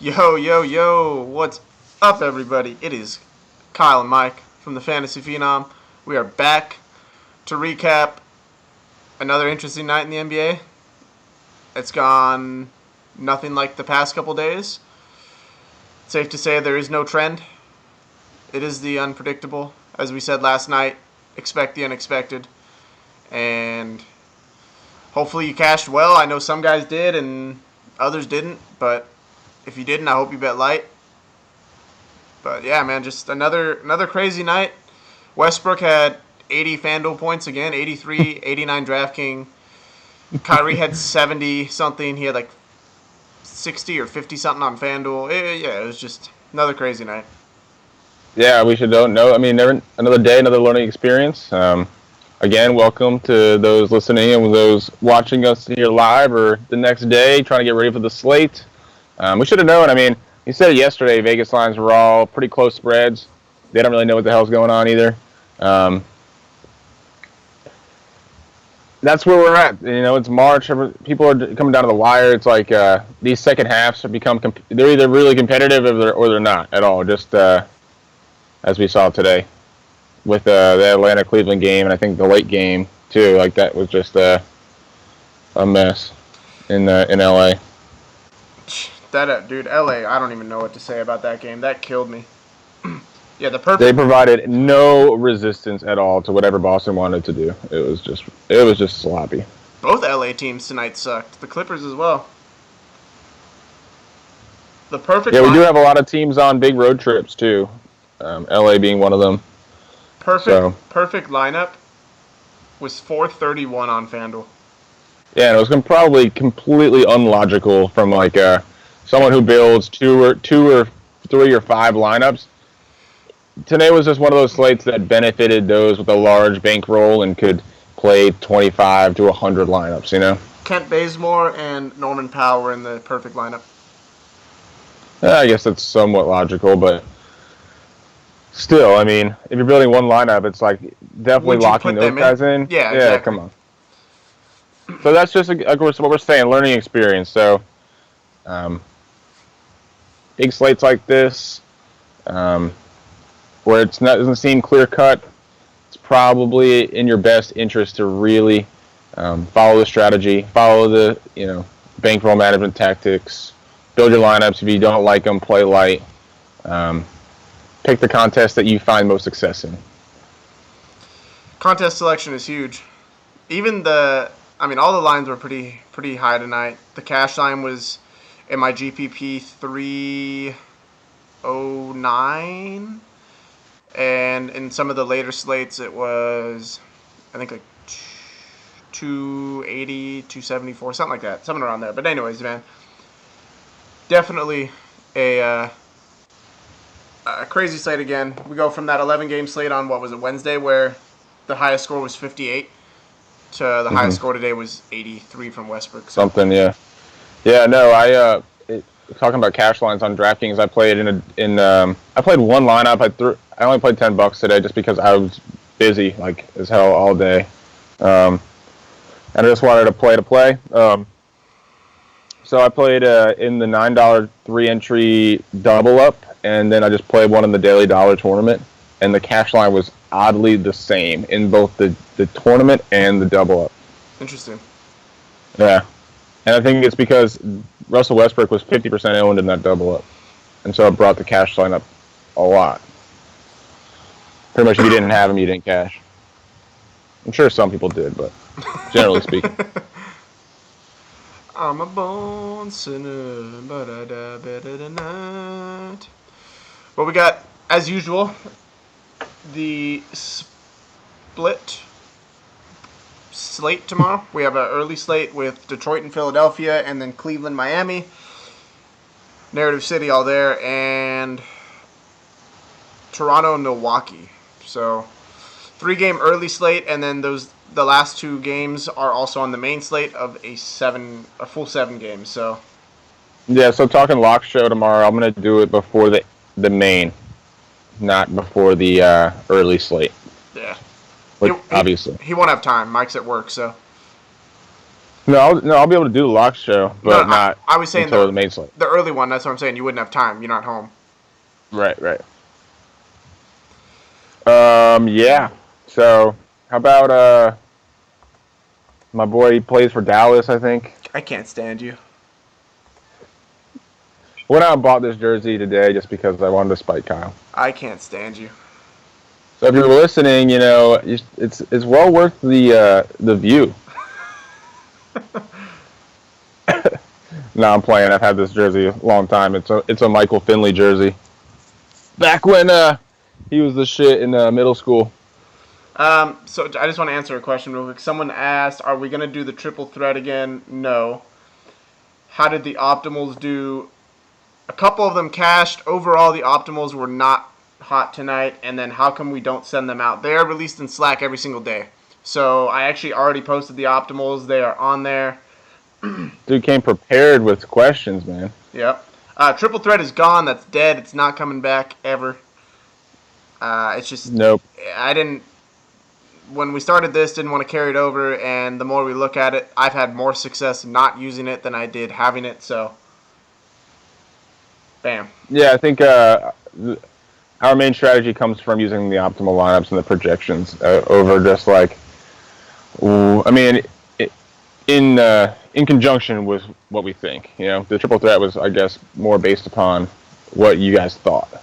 Yo, yo, yo, what's up, everybody? It is Kyle and Mike from the Fantasy Phenom. We are back to recap another interesting night in the NBA. It's gone nothing like the past couple days. Safe to say there is no trend. It is the unpredictable. As we said last night, expect the unexpected. And hopefully you cashed well. I know some guys did and others didn't, but if you didn't, I hope you bet light. But yeah, man, just another crazy night. Westbrook had 80 FanDuel points again, 83, 89 DraftKings. Kyrie had 70 something. He had like 60 or 50 something on FanDuel. Yeah, it was just another crazy night. Yeah, we should know. I mean, another day, another learning experience. Again, welcome to those listening and those watching us here live or the next day trying to get ready for the slate. We should have known. I mean, you said it yesterday. Vegas lines were all pretty close spreads. They don't really know what the hell's going on either. That's where we're at. You know, it's March. People are coming down to the wire. It's like these second halves have become. They're either really competitive or they're not at all. Just as we saw today with the Atlanta Cleveland game, and I think the late game too. Like that was just a mess in LA. That dude, LA. I don't even know what to say about that game. That killed me. Yeah, the They perfect. provided no resistance at all to whatever Boston wanted to do. It was just sloppy. Both LA teams tonight sucked. The Clippers as well. The perfect Yeah, we do line. have a lot of teams on big road trips too. LA being one of them. Perfect So perfect lineup was 431 on FanDuel. yeah, and it was probably completely unlogical from like someone who builds two or three or five lineups. Today was just one of those slates that benefited those with a large bankroll and could play 25 to 100 lineups. You know, Kent Bazemore and Norman Powell were in the perfect lineup. I guess that's somewhat logical, but still, I mean, if you're building one lineup, it's like definitely Would you locking put those them in? guys in. Yeah, Yeah, exactly. come on. So that's just of course what we're saying, learning experience. So um, big slates like this, um, where doesn't seem clear cut, it's probably in your best interest to really follow the strategy, follow the bankroll management tactics, build your lineups. If you don't like them, play light. Um, Pick the contest that you find most success in. Contest selection is huge. Even all the lines were pretty high tonight. The cash line was in my GPP 309, and in some of the later slates it was, I think like 280, 274, something like that, something around there. But anyways, man, definitely a a crazy slate again. We go from that 11 game slate on what was it Wednesday, where the highest score was 58, to the highest Mm-hmm. score today was 83 from Westbrook. So Something, yeah. Yeah, no, talking about cash lines on DraftKings. I played I played one lineup. I only played $10 today just because I was busy like as hell all day, um, and I just wanted to play. So I played in the $9 3 entry double up, and then I just played one in the daily dollar tournament, and the cash line was oddly the same in both the tournament and the double up. interesting. Yeah, and I think it's because Russell Westbrook was 50% owned in that double up, and so it brought the cash line up a lot. Pretty much, if you didn't have him, you didn't cash. I'm sure some people did, but generally speaking. I'm a born sinner, but I die better than that. Well, we got, as usual, the split slate tomorrow. We have an early slate with Detroit and Philadelphia, and then Cleveland, Miami, Narrative City, all there, and Toronto and Milwaukee. So 3 game early slate, and then the last 2 games are also on the main slate of a full 7 games. So Yeah, so talking lock show tomorrow, I'm gonna do it before the main, not before the early slate. yeah, he Which he, obviously, he won't have time. Mike's at work, so I'll be able to do the lock show, No, but not I was saying until the main slate. the early one. That's what I'm saying. You wouldn't have time. You're not home. Right. Yeah. So, how about my boy? He plays for Dallas, I think. I can't stand you. Went out and bought this jersey today just because I wanted to spite Kyle. I can't stand you. So if you're listening, it's well worth the view. No, I'm playing. I've had this jersey a long time. It's a Michael Finley jersey. Back when he was the shit in middle school. So I just want to answer a question real quick. Someone asked, "Are we gonna do the triple threat again?" No. How did the optimals do? A couple of them cashed. Overall, the optimals were not hot tonight. And then how come we don't send them out? They are released in Slack every single day. So I actually already posted the optimals. They are on there. Dude came prepared with questions, man. Yep. Triple threat is gone. That's dead. It's not coming back ever. It's just Nope. I didn't. When we started this, didn't want to carry it over, and the more we look at it, I've had more success not using it than I did having it. So, bam. Yeah, I think our main strategy comes from using the optimal lineups and the projections over just like, I mean, in conjunction with what we think. The triple threat was, I guess, more based upon what you guys thought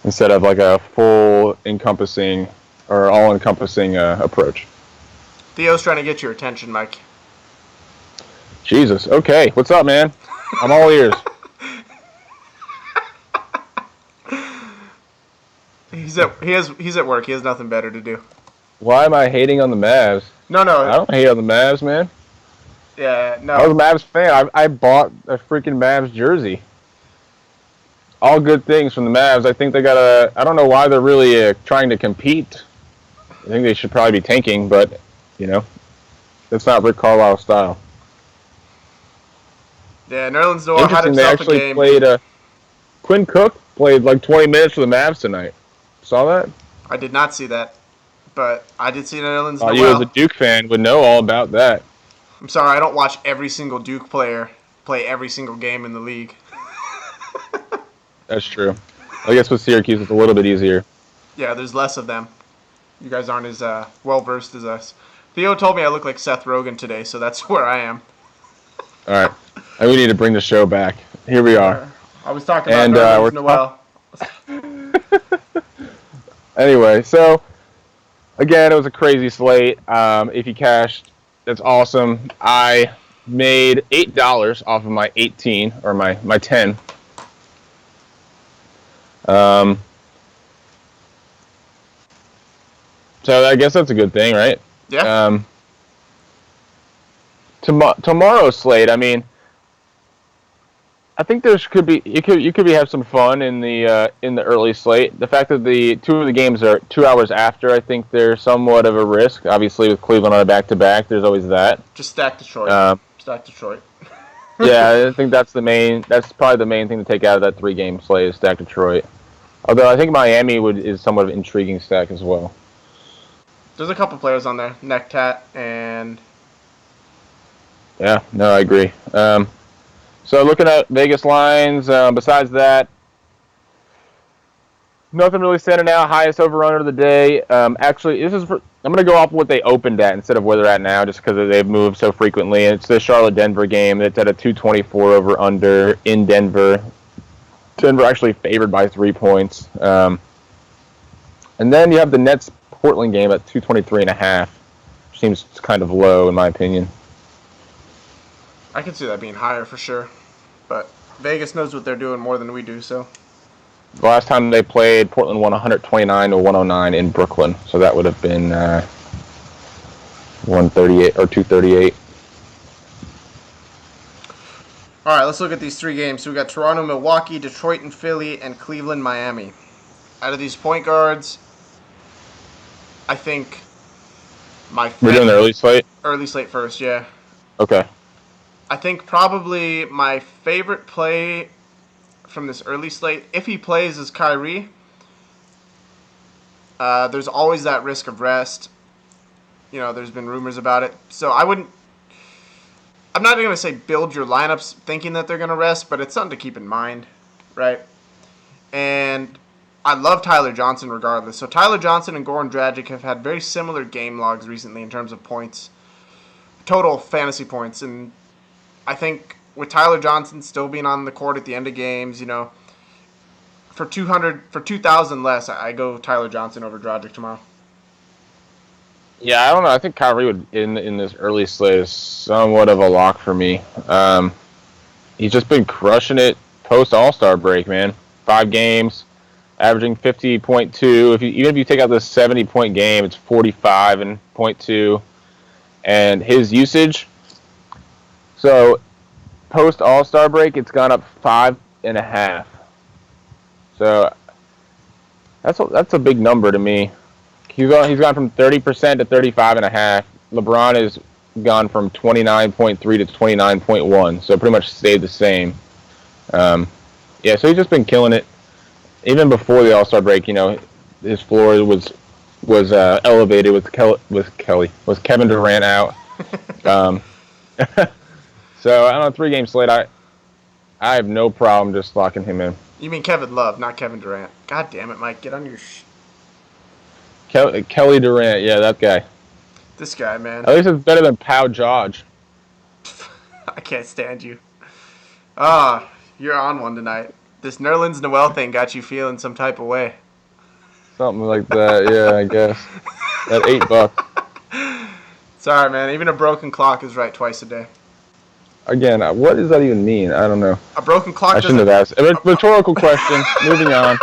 instead of like a full encompassing or all-encompassing approach. Theo's trying to get your attention, Mike. Jesus. Okay. What's up, man? I'm all ears. He's at work. He has nothing better to do. Why am I hating on the Mavs? No. I don't hate on the Mavs, man. Yeah, no. I was a Mavs fan. I bought a freaking Mavs jersey. All good things from the Mavs. I think they got I don't know why they're really trying to compete. I think they should probably be tanking, but, that's not Rick Carlisle's style. Yeah, Nerlens Noel had Interesting, they himself a actually game. played, Quinn Cook played like 20 minutes for the Mavs tonight. Saw that? I did not see that, but I did see Nerlens Thought Noel. you as a Duke fan would know all about that. I'm sorry, I don't watch every single Duke player play every single game in the league. That's true. I guess with Syracuse it's a little bit easier. Yeah, there's less of them. You guys aren't as well-versed as us. Theo told me I look like Seth Rogen today, so that's where I am. All right. And we need to bring the show back. Here we are. I was talking about Noel. Anyway, so, again, it was a crazy slate. If you cashed, that's awesome. I made $8 off of my 18, or my 10. So I guess that's a good thing, right? Yeah. Tomorrow's slate, I mean, I think you could have some fun in the early slate. The fact that the two of the games are 2 hours after, I think they're somewhat of a risk. Obviously, with Cleveland on a back-to-back, there's always that. Just stack Detroit. Stack Detroit. Yeah, I think that's probably the main thing to take out of that 3-game slate is stack Detroit. Although I think Miami is somewhat of an intriguing stack as well. There's a couple players on there, Necktat and. Yeah, no, I agree. So looking at Vegas lines, besides that, nothing really standing out. Highest over/under of the day. Actually, I'm going to go off what they opened at instead of where they're at now, just because they've moved so frequently. It's the Charlotte-Denver game. It's at a 224 over/under in Denver. Denver actually favored by 3 points. And then you have the Nets-Portland game at 223.5. Seems kind of low in my opinion. I can see that being higher for sure, but Vegas knows what they're doing more than we do. So the last time they played, Portland won 129-109 in Brooklyn, so that would have been 138 or 238. All right, let's look at these 3 games. So we got Toronto, Milwaukee, Detroit, and Philly, and Cleveland, Miami. Out of these point guards, I think We're doing the early slate. Early slate first, yeah. Okay. I think probably my favorite play from this early slate, if he plays, is Kyrie. There's always that risk of rest. There's been rumors about it. So I wouldn't I'm not going to say build your lineups thinking that they're going to rest, but it's something to keep in mind, right? And I love Tyler Johnson regardless. So Tyler Johnson and Goran Dragic have had very similar game logs recently in terms of points, total fantasy points. And I think with Tyler Johnson still being on the court at the end of games, for 2,000 less, I go Tyler Johnson over Dragic tomorrow. Yeah, I don't know. I think Kyrie would in this early slate is somewhat of a lock for me. He's just been crushing it post All-Star break, man. 5 games, averaging 50.2. Even if you take out the 70-point game, it's 45 and 0.2. And his usage, so post All-Star break, it's gone up 5.5. So that's a big number to me. He's gone from 30% to 35.5. LeBron has gone from 29.3 to 29.1, so pretty much stayed the same. So he's just been killing it. Even before the All-Star break, his floor was elevated with Kevin Durant out. So I don't know, 3-game slate. I have no problem just locking him in. You mean Kevin Love, not Kevin Durant. God damn it, Mike. Get on your Kelly Durant, yeah, that guy. This guy, man. At least it's better than Pau George. I can't stand you. You're on one tonight. This Nerlens Noel thing got you feeling some type of way. Something like that, yeah, I guess. At $8. Sorry, man. Even a broken clock is right twice a day. Again, what does that even mean? I don't know. A broken clock. I shouldn't have asked. A rhetorical question. Moving on.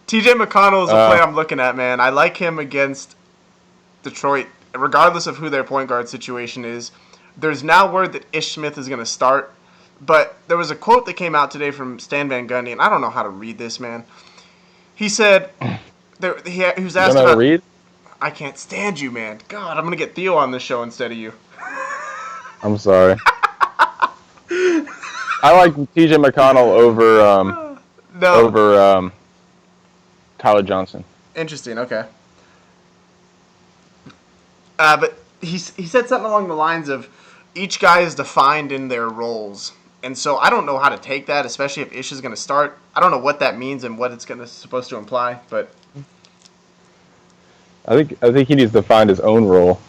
TJ McConnell is a play I'm looking at, man. I like him against Detroit, regardless of who their point guard situation is. There's now word that Ish Smith is going to start, but there was a quote that came out today from Stan Van Gundy, and I don't know how to read this, man. He said, he was asked about... read? I can't stand you, man. God, I'm going to get Theo on this show instead of you. I'm sorry. I like TJ McConnell over Tyler Johnson. Interesting, okay. But he said something along the lines of each guy is defined in their roles. And so I don't know how to take that, especially if Ish is going to start. I don't know what that means and what it's supposed to imply, but I think he needs to find his own role.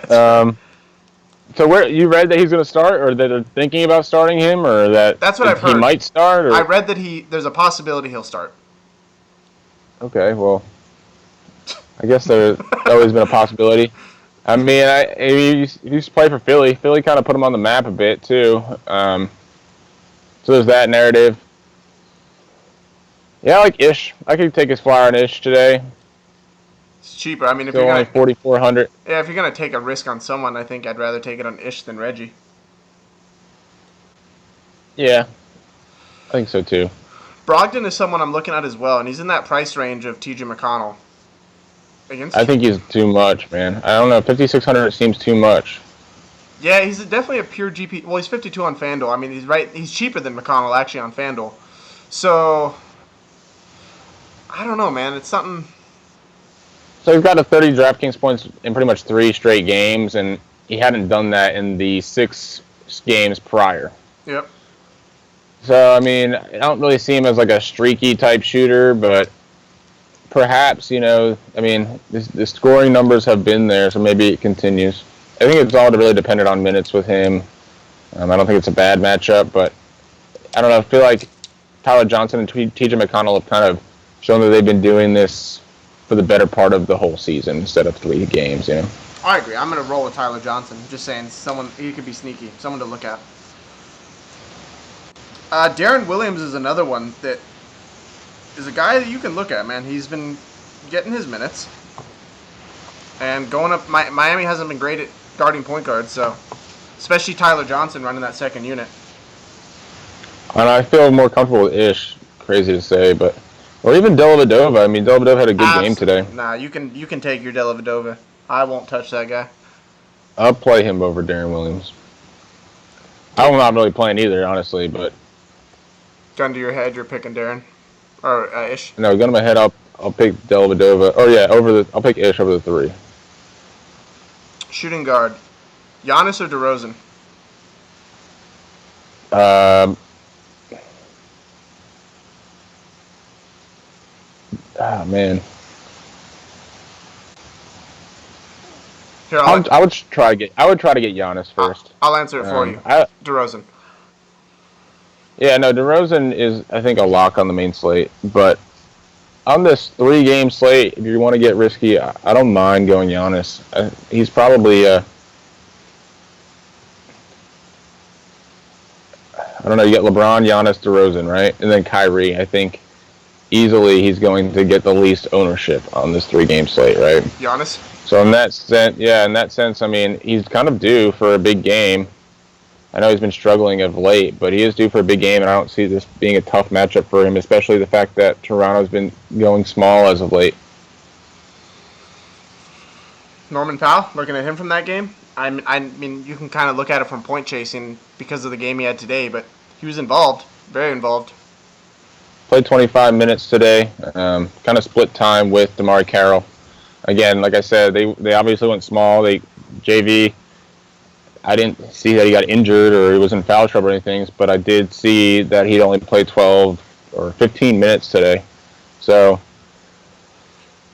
So where you read that he's going to start, or that they're thinking about starting him, or that's what I've heard. He might start. Or? I read that there's a possibility he'll start. Okay, well, I guess there's always been a possibility. I mean, he used to play for Philly. Philly kind of put him on the map a bit too. So there's that narrative. Yeah, I like Ish. I could take his flyer on Ish today. It's cheaper. I mean, if you're only 4,400. Yeah, if you're gonna take a risk on someone, I think I'd rather take it on Ish than Reggie. Yeah, I think so too. Brogdon is someone I'm looking at as well, and he's in that price range of TJ McConnell. I think he's too much, man. I don't know. 5,600 seems too much. Yeah, he's definitely a pure GP. Well, he's 52 on FanDuel. I mean, he's right. He's cheaper than McConnell actually on FanDuel. So I don't know, man. It's something. So he's got a 30 DraftKings points in pretty much 3 straight games, and he hadn't done that in the 6 games prior. Yep. So, I mean, I don't really see him as like a streaky type shooter, but perhaps, I mean, the scoring numbers have been there, so maybe it continues. I think it's all really dependent on minutes with him. I don't think it's a bad matchup, but I don't know. I feel like Tyler Johnson and TJ McConnell have kind of shown that they've been doing this for the better part of the whole season instead of 3 games, I agree. I'm going to roll with Tyler Johnson. Just saying, he could be sneaky. Someone to look at. Darren Williams is another one that is a guy that you can look at, man. He's been getting his minutes. And going up, Miami hasn't been great at guarding point guards, so especially Tyler Johnson running that second unit. And I feel more comfortable with Ish. Crazy to say, but or even Dellavedova. I mean, Dellavedova had a good game today. Nah, you can take your Dellavedova. I won't touch that guy. I'll play him over Darren Williams. I'm not really playing either, honestly, but gun to your head, you're picking Darren or Ish. No, gun to my head, I'll pick Dellavedova. Oh yeah, I'll pick Ish over the 3. Shooting guard, Giannis or DeRozan? Um, man. Here, I would try to get Giannis first. I'll answer it for you. DeRozan. Yeah, no, DeRozan is, I think, a lock on the main slate. But on this 3-game slate, if you want to get risky, I don't mind going Giannis. He's probably, I don't know, you got LeBron, Giannis, DeRozan, right? And then Kyrie. I think easily he's going to get the least ownership on this 3-game slate, right? Giannis? So in that sense, I mean, he's kind of due for a big game. I know he's been struggling of late, but he is due for a big game, and I don't see this being a tough matchup for him, especially the fact that Toronto's been going small as of late. Norman Powell, looking at him from that game. I mean, you can kind of look at it from point chasing because of the game he had today, but he was involved, very involved. Played 25 minutes today, kind of split time with DeMar Carroll. Again, like I said, they obviously went small. JV, I didn't see that he got injured or he was in foul trouble or anything, but I did see that he'd only played 12 or 15 minutes today. So,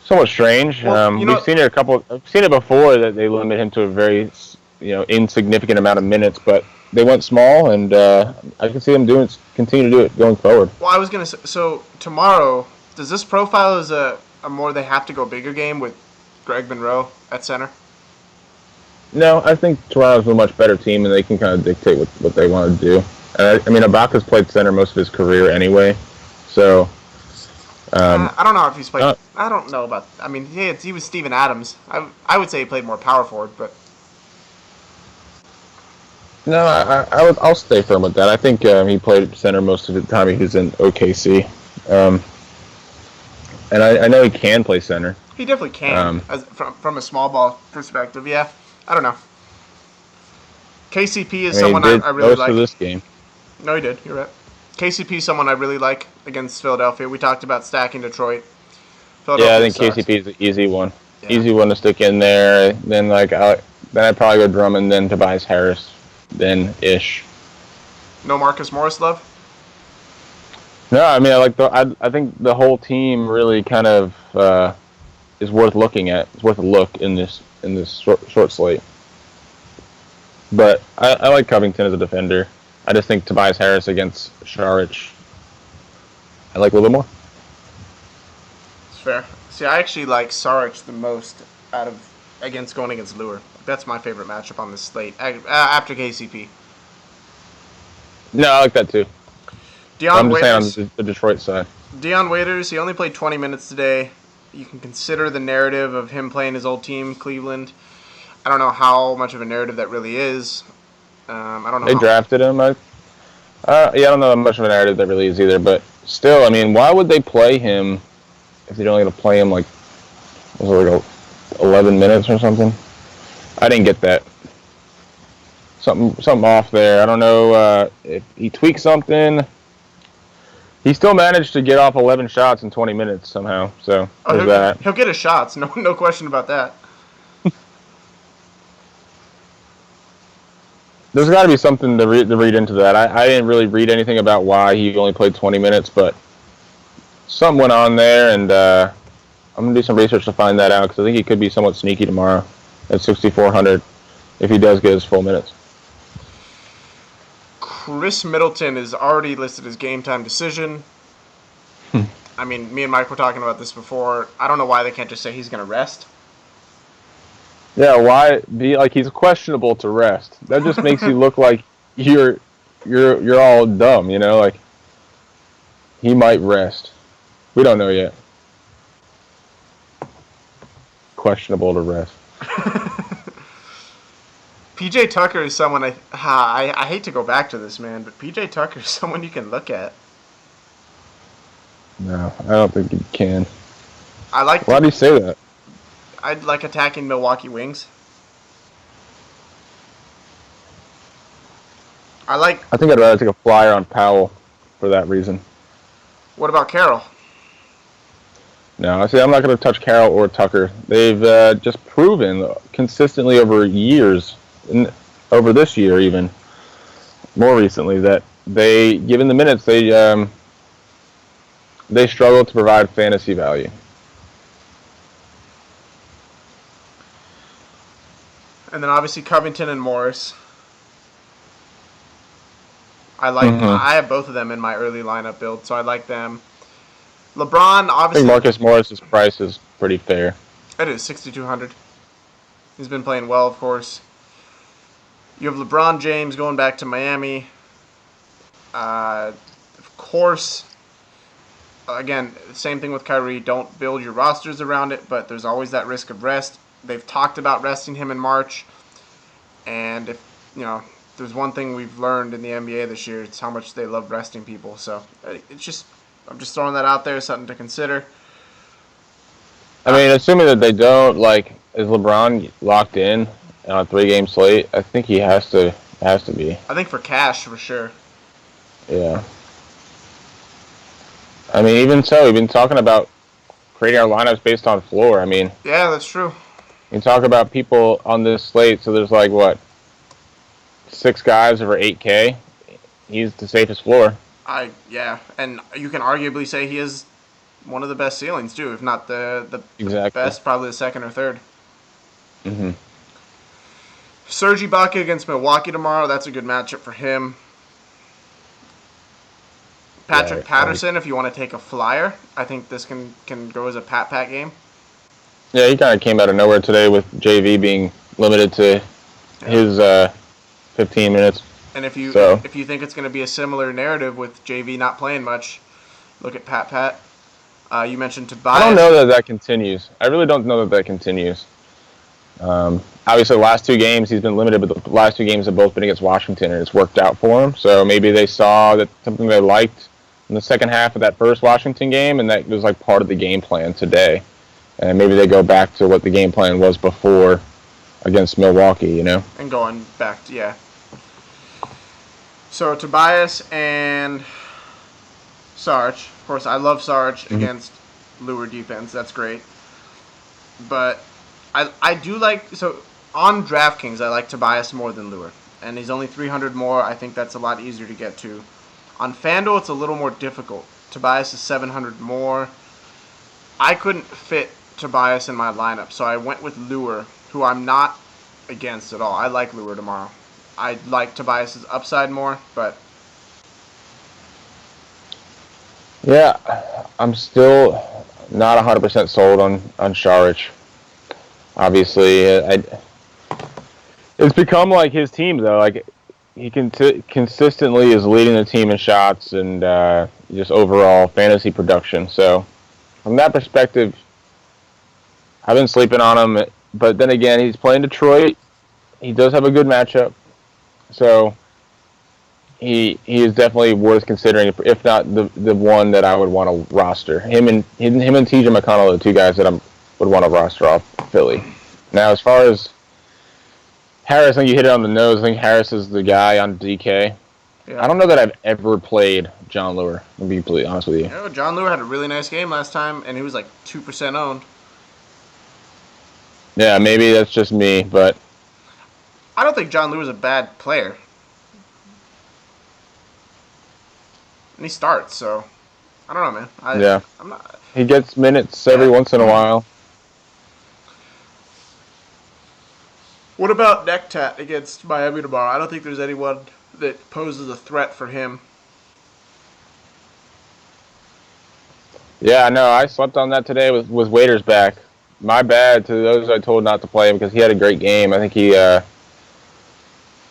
somewhat strange. We've seen it I've seen it before that they limit him to a very, insignificant amount of minutes, but they went small, and I can see them continue to do it going forward. Well, I was gonna say, so tomorrow, does this profile as a more they have to go bigger game with Greg Monroe at center? No, I think Toronto's a much better team, and they can kind of dictate what they want to do. And I mean, Ibaka's played center most of his career anyway, so. I don't know if he's played. I don't know about. I mean, he was Steven Adams. I would say he played more power forward, but. No, I'll stay firm with that. I think he played center most of the time he was in OKC, and I know he can play center. He definitely can, from a small ball perspective. Yeah, I don't know. KCP is someone I really like. Most of this game. No, he did. You're right. KCP is someone I really like against Philadelphia. We talked about stacking Detroit. Yeah, I think KCP is an easy one. Yeah. Easy one to stick in there. Then I'd probably go Drummond, then Tobias Harris, then Ish. No Marcus Morris love? No, I mean I think the whole team really kind of is worth looking at. It's worth a look in this short slate. But I like Covington as a defender. I just think Tobias Harris against Saric, I like a little bit more. It's fair. See, I actually like Saric the most going against Lure. That's my favorite matchup on this slate after KCP. No, I like that too. I'm just saying on the Detroit side. Dion Waiters, he only played 20 minutes today. You can consider the narrative of him playing his old team, Cleveland. I don't know how much of a narrative that really is. I don't know. They drafted him. I don't know how much of a narrative that really is either. But still, I mean, why would they play him if they're only going to play him like 11 minutes or something? I didn't get that. Something off there. I don't know if he tweaked something. He still managed to get off 11 shots in 20 minutes somehow. So there's that. He'll get his shots. No question about that. There's got to be something to read into that. I didn't really read anything about why he only played 20 minutes, but something went on there, and I'm going to do some research to find that out because I think he could be somewhat sneaky tomorrow at 6,400 if he does get his full minutes. Chris Middleton is already listed as game time decision. I mean, me and Mike were talking about this before. I don't know why they can't just say he's going to rest. Yeah, why be like he's questionable to rest? That just makes you look like you're all dumb, like he might rest. We don't know yet. Questionable to rest. PJ Tucker is someone I hate to go back to this, man, but PJ Tucker is someone you can look at. No, I don't think you can. Why do you say that? I'd like attacking Milwaukee wings. I think I'd rather take a flyer on Powell for that reason. What about Carroll? No, I see. I'm not going to touch Carroll or Tucker. They've just proven consistently over years, over this year even more recently, that given the minutes, they struggle to provide fantasy value. And then obviously Covington and Morris. Mm-hmm. I have both of them in my early lineup build, so I like them. LeBron, I think obviously, Marcus Morris's price is pretty fair. it is 6,200. He's been playing well, of course. You have LeBron James going back to Miami. Of course, again, same thing with Kyrie. Don't build your rosters around it, but there's always that risk of rest. They've talked about resting him in March, and if there's one thing we've learned in the NBA this year, it's how much they love resting people. So I'm just throwing that out there, something to consider. I mean, assuming that they don't, is LeBron locked in on a 3-game slate? I think he has to be. I think for cash, for sure. Yeah. I mean, even so, we've been talking about creating our lineups based on floor. I mean, Yeah, that's true. you talk about people on this slate, so there's 6 guys over 8K. He's the safest floor. Yeah, and you can arguably say he is one of the best ceilings too, if not the Exactly. best, probably the second or third. Mm-hmm. Serge Ibaka against Milwaukee tomorrow. That's a good matchup for him. Patrick Patterson, if you want to take a flyer, I think this can go as a pat game. Yeah, he kind of came out of nowhere today with JV being limited to his 15 minutes. And if you think it's going to be a similar narrative with JV not playing much, look at Pat. You mentioned Tobias. I don't know that continues. I really don't know that continues. Obviously, the last 2 games he's been limited, but the last 2 games have both been against Washington, and it's worked out for him. So maybe they saw that something they liked in the second half of that first Washington game, and that was part of the game plan today. And maybe they go back to what the game plan was before against Milwaukee, And going back to, yeah. So Tobias and Sarge. Of course, I love Sarge against Lure defense. That's great. But I do like, so on DraftKings, I like Tobias more than Lure. And he's only 300 more. I think that's a lot easier to get to. On FanDuel, it's a little more difficult. Tobias is 700 more. I couldn't fit Tobias in my lineup, so I went with Lure, who I'm not against at all. I like Lure tomorrow. I like Tobias's upside more, but yeah, I'm still not 100% sold on Saric. Obviously, it's become like his team though. He consistently is leading the team in shots and just overall fantasy production. So from that perspective, I've been sleeping on him. But then again, he's playing Detroit. He does have a good matchup. So he is definitely worth considering, if not the one that I would want to roster. Him and TJ McConnell are the 2 guys that I would want to roster off Philly. Now, as far as Harris, I think you hit it on the nose. I think Harris is the guy on DK. Yeah. I don't know that I've ever played John Lure, to be completely honest with you. John Lure had a really nice game last time, and he was 2% owned. Yeah, maybe that's just me, but I don't think John Lure is a bad player. And he starts, so I don't know, man. I'm not. He gets minutes every once in a while. What about Nectat against Miami tomorrow? I don't think there's anyone that poses a threat for him. Yeah, no, I slept on that today with Waiters back. My bad to those I told not to play him because he had a great game. I think he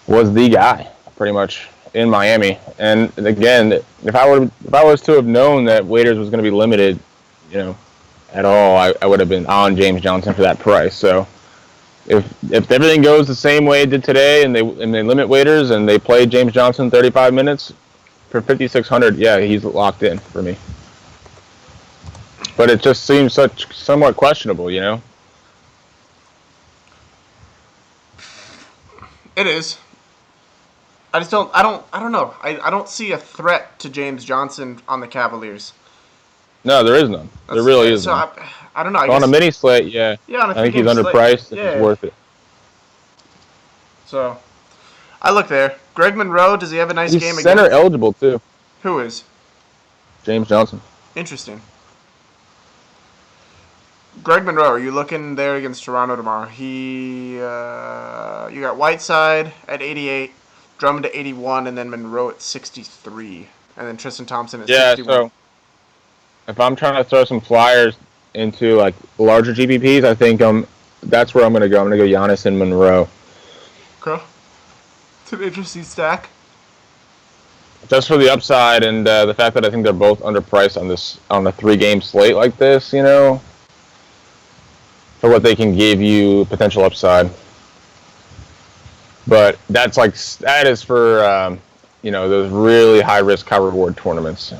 was the guy pretty much in Miami. And again, if I was to have known that Waiters was going to be limited, at all, I would have been on James Johnson for that price. So if everything goes the same way it did today, and they limit Waiters and they play James Johnson 35 minutes for 5,600, yeah, he's locked in for me. But it just seems somewhat questionable, It is. I don't know. I don't see a threat to James Johnson on the Cavaliers. No, there is none. There really is so none. I don't know. I On a guess mini slate, yeah. yeah, on a I think he's three-game slate. underpriced and he's Yeah. worth it. So I look there. Greg Monroe, does he have a nice He's game center again? eligible too. Who is? James Johnson. Interesting. Greg Monroe, are you looking there against Toronto tomorrow? You got Whiteside at 88, Drummond at 81, and then Monroe at 63, and then Tristan Thompson at Yeah, 61. so if I'm trying to throw some flyers into like larger GPPs, I think that's where I'm going to go. I'm going to go Giannis and Monroe. Okay. It's an interesting stack. Just for the upside and the fact that I think they're both underpriced on a 3-game slate like this, for what they can give you potential upside. But that is for those really high risk, high reward tournaments.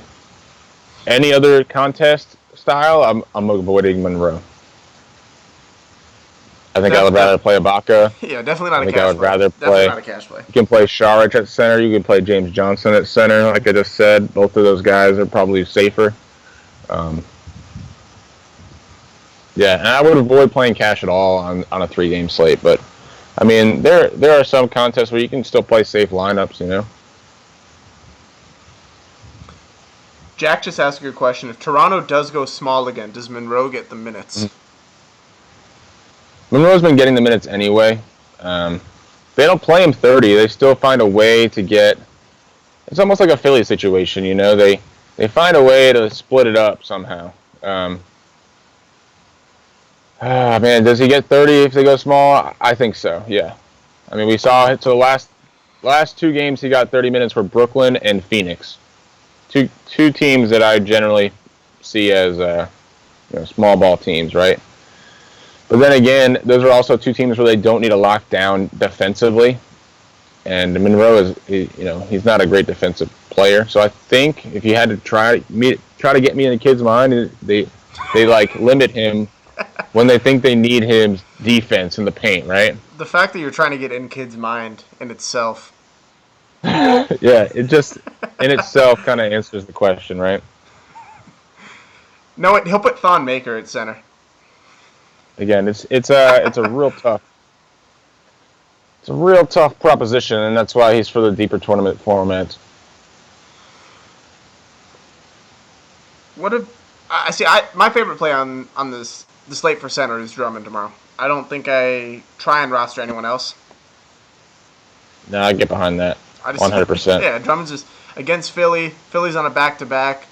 Any other contest style, I'm avoiding Monroe. I think I would rather play Ibaka. Yeah, definitely not I a think cash I would play. rather Definitely play. not a cash play. You can play Saric at center. You can play James Johnson at center. Like I just said, both of those guys are probably safer. Yeah, and I would avoid playing cash at all on a 3-game slate. But I mean, there are some contests where you can still play safe lineups. Jack just asked a good question. If Toronto does go small again, does Monroe get the minutes? Monroe's been getting the minutes anyway. They don't play him 30. They still find a way to get. It's almost like a Philly situation, They find a way to split it up somehow. Man, does he get 30 if they go small? I think so. Yeah. I mean, we saw it. So the last 2 games he got 30 minutes were Brooklyn and Phoenix. Two teams that I generally see as small ball teams, right? But then again, those are also 2 teams where they don't need a lockdown defensively. And Monroe he's not a great defensive player. So I think if you had to try to get me in the kid's mind, they limit him when they think they need him defense in the paint, right? The fact that you're trying to get in kids' mind in itself. Yeah, it just in itself kind of answers the question, right? No, he'll put Thon Maker at center. Again, it's a real tough. It's a real tough proposition, and that's why he's for the deeper tournament formats. My favorite play on the slate for center is Drummond tomorrow. I don't think I try and roster anyone else. No, I get behind that. 100%. Yeah, Drummond's just against Philly. Philly's on a back-to-back.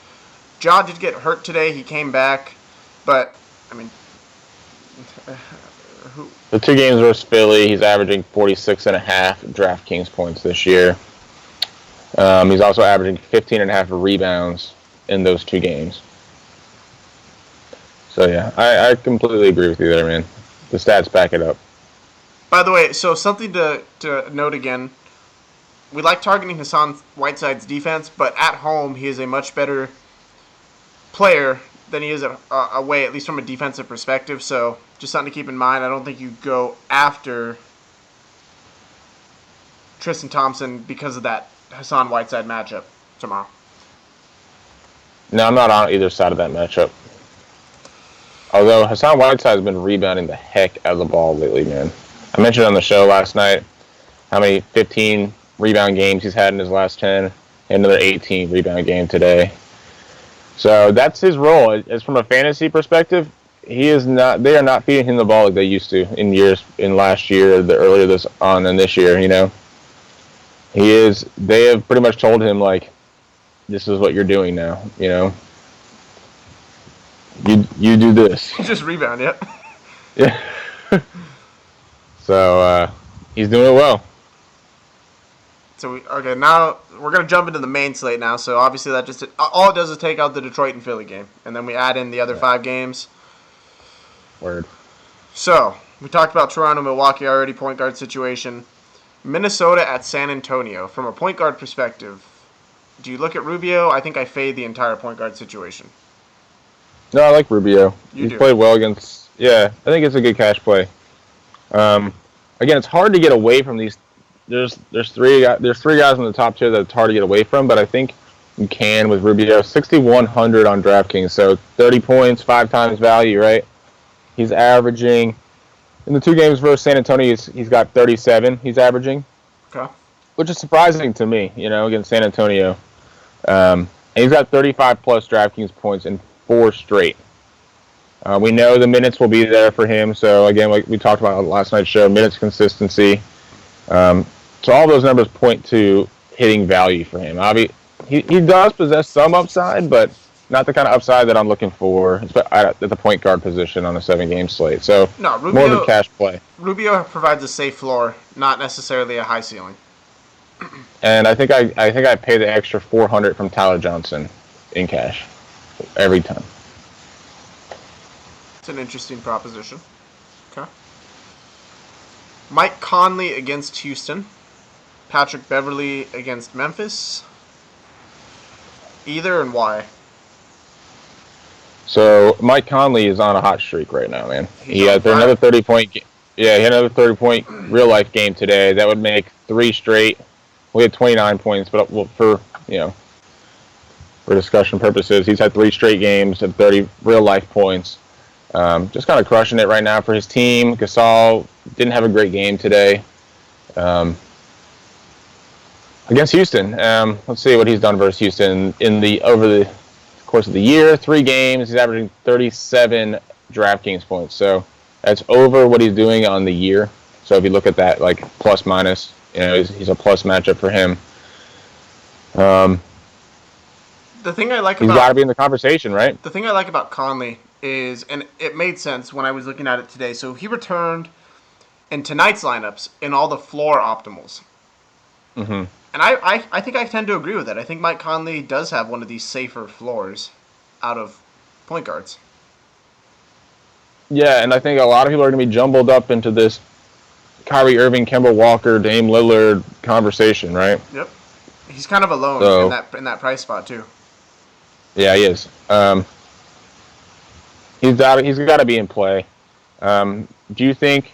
Ja did get hurt today. He came back, but I mean, the 2 games versus Philly, he's averaging 46.5 DraftKings points this year. He's also averaging 15.5 rebounds in those 2 games. So yeah, I completely agree with you there, man. The stats back it up. By the way, so something to note again. We like targeting Hassan Whiteside's defense, but at home he is a much better player than he is away, at least from a defensive perspective. So just something to keep in mind. I don't think you go after Tristan Thompson because of that Hassan Whiteside matchup tomorrow. No, I'm not on either side of that matchup. Although Hassan Whiteside has been rebounding the heck out of the ball lately, man. I mentioned on the show last night how many 15 rebound games he's had in his last 10, and another 18 rebound game today. So that's his role. As from a fantasy perspective, they are not feeding him the ball like they used to in last year, earlier this on and this year, They have pretty much told him like, this is what you're doing now, You do this. Just rebound, yep. Yeah. So he's doing it well. So now we're gonna jump into the main slate now. So obviously that just all it does is take out the Detroit and Philly game, and then we add in the other 5 games. Word. So we talked about Toronto, Milwaukee already, point guard situation. Minnesota at San Antonio. From a point guard perspective, do you look at Rubio? I think I fade the entire point guard situation. No, I like Rubio. He's played well against. Yeah, I think it's a good cash play. Again, it's hard to get away from these. There's 3 guys in the top tier that it's hard to get away from, but I think you can with Rubio. 6,100 on DraftKings, so 30 points, 5 times value, right? He's averaging, in the 2 games versus San Antonio, he's got 37 he's averaging. Okay. Which is surprising to me, against San Antonio. And he's got 35-plus DraftKings points in 4 straight. We know the minutes will be there for him. So, again, like we talked about on last night's show, minutes consistency. So all those numbers point to hitting value for him. He does possess some upside, but not the kind of upside that I'm looking for at the point guard position on a 7-game slate. So No, more of a cash play. Rubio provides a safe floor, not necessarily a high ceiling. And I think I pay the extra $400 from Tyler Johnson in cash every time. It's an interesting proposition. Okay. Mike Conley against Houston. Patrick Beverley against Memphis. Either, and why? So Mike Conley is on a hot streak right now, man. He had another 30-point. Yeah, he had another 30-point real life game today. That would make 3 straight. We had 29 points, but for discussion purposes, he's had 3 straight games of 30 real life points. Just kind of crushing it right now for his team. Gasol didn't have a great game today. Against Houston, let's see what he's done versus Houston over the course of the year. 3 games, he's averaging 37 DraftKings points. So that's over what he's doing on the year. So if you look at that, like plus minus, he's a plus matchup for him. The thing I like he's got to be in the conversation, right? The thing I like about Conley is, and it made sense when I was looking at it today. So he returned in tonight's lineups in all the floor optimals. Mm-hmm. And I think I tend to agree with that. I think Mike Conley does have one of these safer floors out of point guards. Yeah, and I think a lot of people are going to be jumbled up into this Kyrie Irving, Kemba Walker, Dame Lillard conversation, right? Yep. He's kind of alone in that price spot too. Yeah, he is. He's got to be in play. Do you think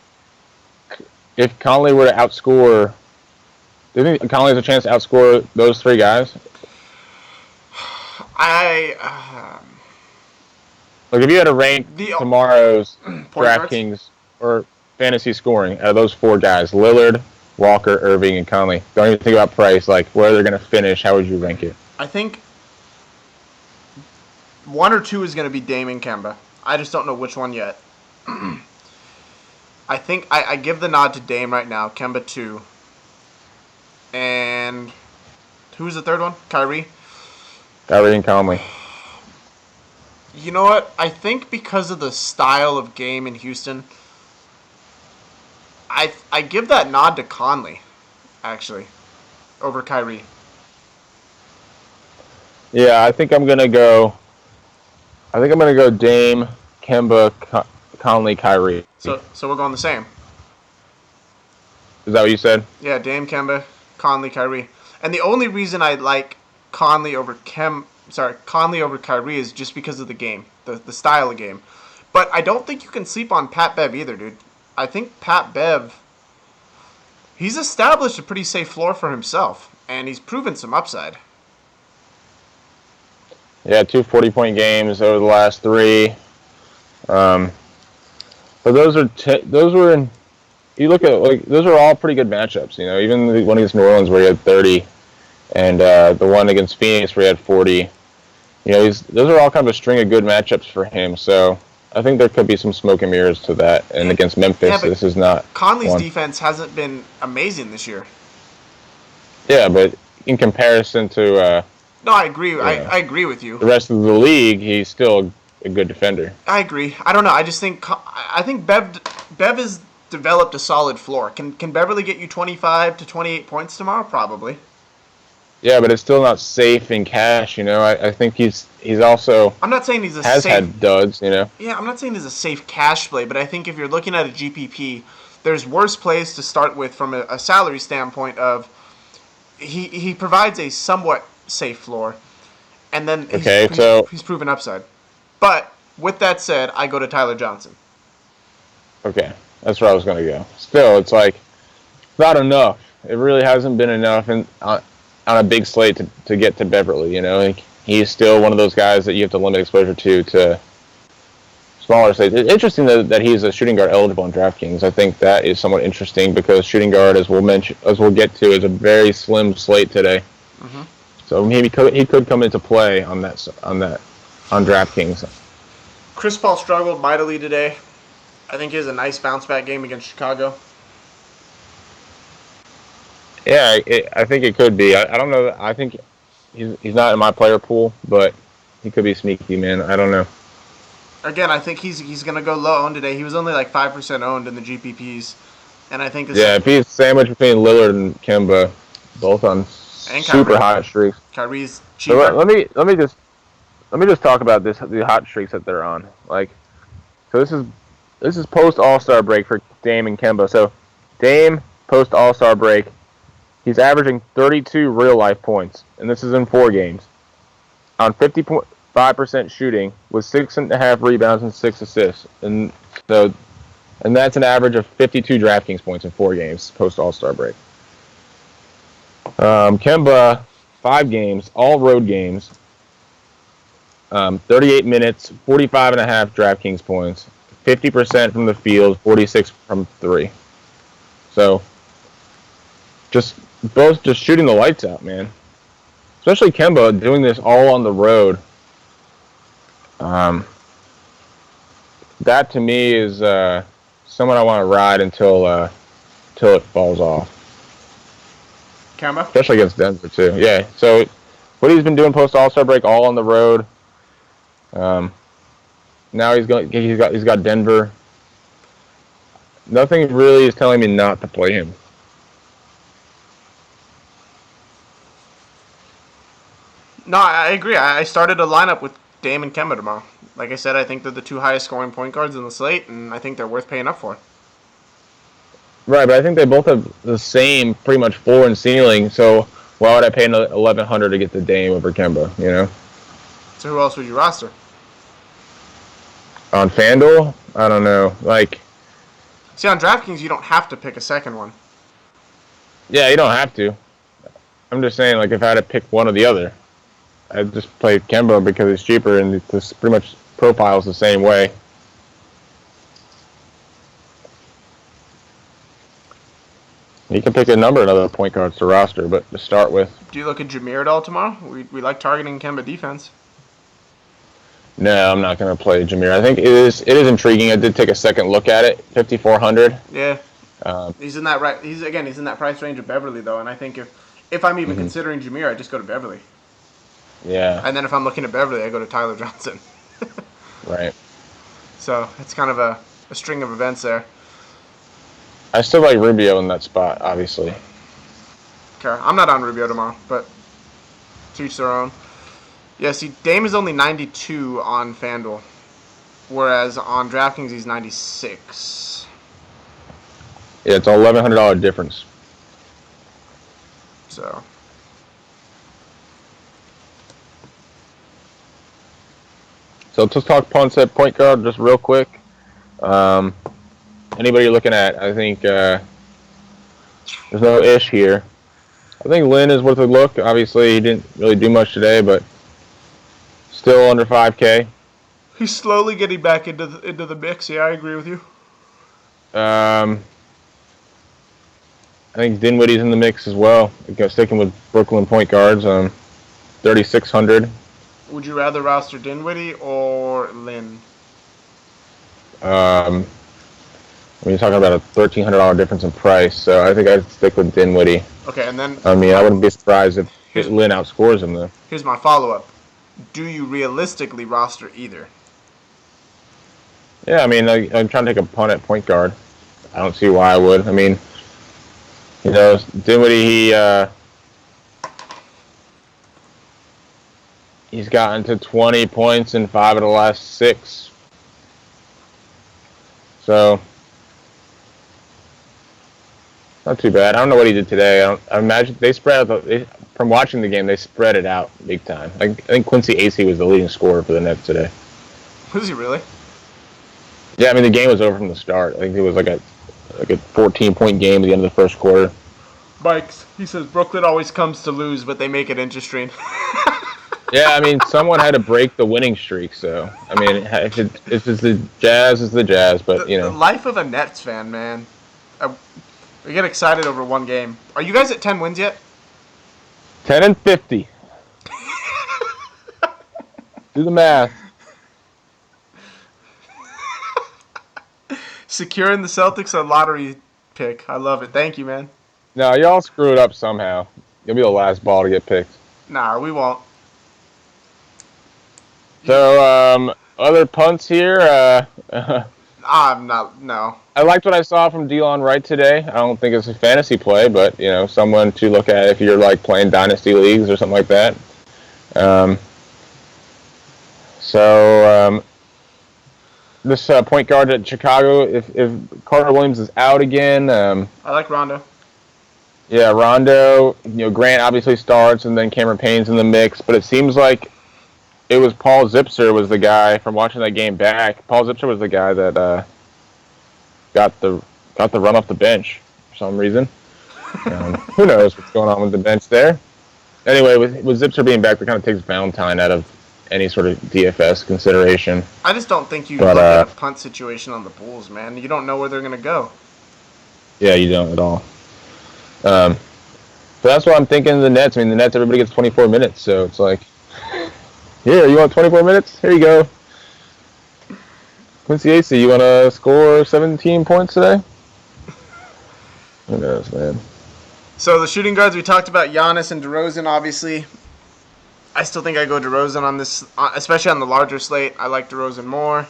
if Conley were to outscore, do you think Conley has a chance to outscore those 3 guys? Like if you had to rank tomorrow's DraftKings or fantasy scoring out of those 4 guys, Lillard, Walker, Irving, and Conley. Don't even think about price, like where they're going to finish. How would you rank it? I think 1 or 2 is going to be Dame and Kemba. I just don't know which one yet. I think I give the nod to Dame right now. Kemba 2. And who's the third one? Kyrie? Kyrie and Conley. You know what? I think because of the style of game in Houston, I give that nod to Conley, actually, over Kyrie. Yeah, I think I'm gonna go Dame, Kemba, Conley, Kyrie. So we're going the same. Is that what you said? Yeah, Dame, Kemba, Conley, Kyrie. And the only reason I like Conley over Kyrie is just because of the game, the style of game. But I don't think you can sleep on Pat Bev either, dude. I think Pat Bev, he's established a pretty safe floor for himself, and he's proven some upside. Yeah, 2 40-point games over the last 3. But those were in. You look at those are all pretty good matchups. Even the one against New Orleans where he had 30, and the one against Phoenix where he had 40. Those are all kind of a string of good matchups for him. So I think there could be some smoke and mirrors to that. And against Memphis, this is not. Conley's defense hasn't been amazing this year. Yeah, but in comparison to. No, I agree. I agree with you. The rest of the league, he's still a good defender. I agree. I don't know. I just think Bev has developed a solid floor. Can Beverly get you 25 to 28 points tomorrow? Probably. Yeah, but it's still not safe in cash. I think he's also. I'm not saying he's had duds. Yeah, I'm not saying he's a safe cash play, but I think if you're looking at a GPP, there's worse plays to start with from a salary standpoint. Of he provides a somewhat safe floor, and then he's proven upside. But with that said, I go to Tyler Johnson. Okay, that's where I was going to go. Still, it's like not enough. It really hasn't been enough, and on a big slate to get to Beverly. You know, like, he's still one of those guys that you have to limit exposure to smaller slates. It's interesting that he's a shooting guard eligible in DraftKings. I think that is somewhat interesting because shooting guard, as we'll get to, is a very slim slate today. Mm-hmm. So maybe he could come into play on DraftKings. Chris Paul struggled mightily today. I think he has a nice bounce back game against Chicago. Yeah, I think it could be. I don't know. I think he's not in my player pool, but he could be sneaky, man. I don't know. Again, I think he's going to go low owned today. He was only like 5% owned in the GPPs. And I think if he's sandwiched between Lillard and Kemba, both on super hot streaks. Kyrie's cheaper. So let me just talk about the hot streaks that they're on. Like, so this is post All-Star break for Dame and Kemba. So Dame post All-Star break, he's averaging 32 real life points, and this is in 4 games. On 50.5% shooting with 6.5 rebounds and 6 assists, and that's an average of 52 DraftKings points in 4 games post All-Star break. Kemba, 5 games, all road games. 38 minutes, 45.5 DraftKings points, 50% from the field, 46 from 3. So, both just shooting the lights out, man. Especially Kemba doing this all on the road. That to me is someone I want to ride until it falls off. Kemba? Especially against Denver too. Yeah. So what he's been doing post All-Star break, all on the road. Now he's got Denver. Nothing really is telling me not to play him. No, I agree. I started a lineup with Dame and Kemba tomorrow. Like I said, I think they're the 2 highest scoring point guards in the slate, and I think they're worth paying up for. Right, but I think they both have the same pretty much floor and ceiling. So why would I pay $1,100 to get the Dame over Kemba? You know. So who else would you roster? On FanDuel, I don't know. Like, see, on DraftKings, you don't have to pick a second one. Yeah, you don't have to. I'm just saying, like, if I had to pick one or the other, I'd just play Kemba because it's cheaper and this pretty much profiles the same way. You can pick a number of other point guards to roster, but to start with. Do you look at Jameer at all tomorrow? We like targeting Kemba defense. No, I'm not going to play Jameer. I think it is intriguing. I did take a second look at it. 5,400. Yeah. He's in that He's in that price range of Beverly though, and I think if I'm even considering Jameer, I just go to Beverly. Yeah. And then if I'm looking at Beverly, I go to Tyler Johnson. Right. So it's kind of a string of events there. I still like Rubio in that spot, obviously. Okay, I'm not on Rubio tomorrow, but to each their own. Yeah, see, Dame is only 92 on FanDuel, whereas on DraftKings he's 96. Yeah, it's an $1,100 difference. So let's talk punts at point guard just real quick. Anybody you're looking at? I think there's no ish here. I think Lynn is worth a look. Obviously, he didn't really do much today, but still under 5K. He's slowly getting back into the mix. Yeah, I agree with you. I think Dinwiddie's in the mix as well. Sticking with Brooklyn point guards, 3,600. Would you rather roster Dinwiddie or Lynn? You're talking about a $1,300 difference in price, so I think I'd stick with Dinwiddie. Okay, and then I wouldn't be surprised if Lynn outscores him though. Here's my follow-up: do you realistically roster either? Yeah, I'm trying to take a punt at point guard. I don't see why I would. Dinwiddie, he's gotten to 20 points in 5 of the last 6. So, not too bad. I don't know what he did today. I imagine they spread out from watching the game, they spread it out big time. I think Quincy Acey was the leading scorer for the Nets today. Was he really? Yeah, the game was over from the start. I think it was like a 14-point game at the end of the first quarter. Mike's. He says Brooklyn always comes to lose, but they make it interesting. Yeah, I mean, someone had to break the winning streak, so I mean, if it's the Jazz, it's the Jazz, but The life of a Nets fan, man. We get excited over one game. Are you guys at 10 wins yet? 10-50. Do the math. Securing the Celtics a lottery pick. I love it. Thank you, man. No, y'all screw it up somehow. You'll be the last ball to get picked. Nah, we won't. So, other punts here. I'm not. No. I liked what I saw from Delon Wright today. I don't think it's a fantasy play, but someone to look at if you're like playing dynasty leagues or something like that. This point guard at Chicago, if Carter Williams is out again, I like Rondo. Yeah, Rondo. Grant obviously starts, and then Cameron Payne's in the mix. But it seems like it was Paul Zipser was the guy from watching that game back. Paul Zipser was the guy that got the run off the bench for some reason. Who knows what's going on with the bench there? Anyway, with Zipser being back, that kind of takes Valentine out of any sort of DFS consideration. I just don't think you look at a punt situation on the Bulls, man. You don't know where they're going to go. Yeah, you don't at all. But that's what I'm thinking of the Nets. I mean, the Nets, everybody gets 24 minutes, so it's like, here, you want 24 minutes? Here you go. Quincy AC, you want to score 17 points today? Who knows, man. So the shooting guards, we talked about Giannis and DeRozan, obviously. I still think I go DeRozan on this, especially on the larger slate. I like DeRozan more.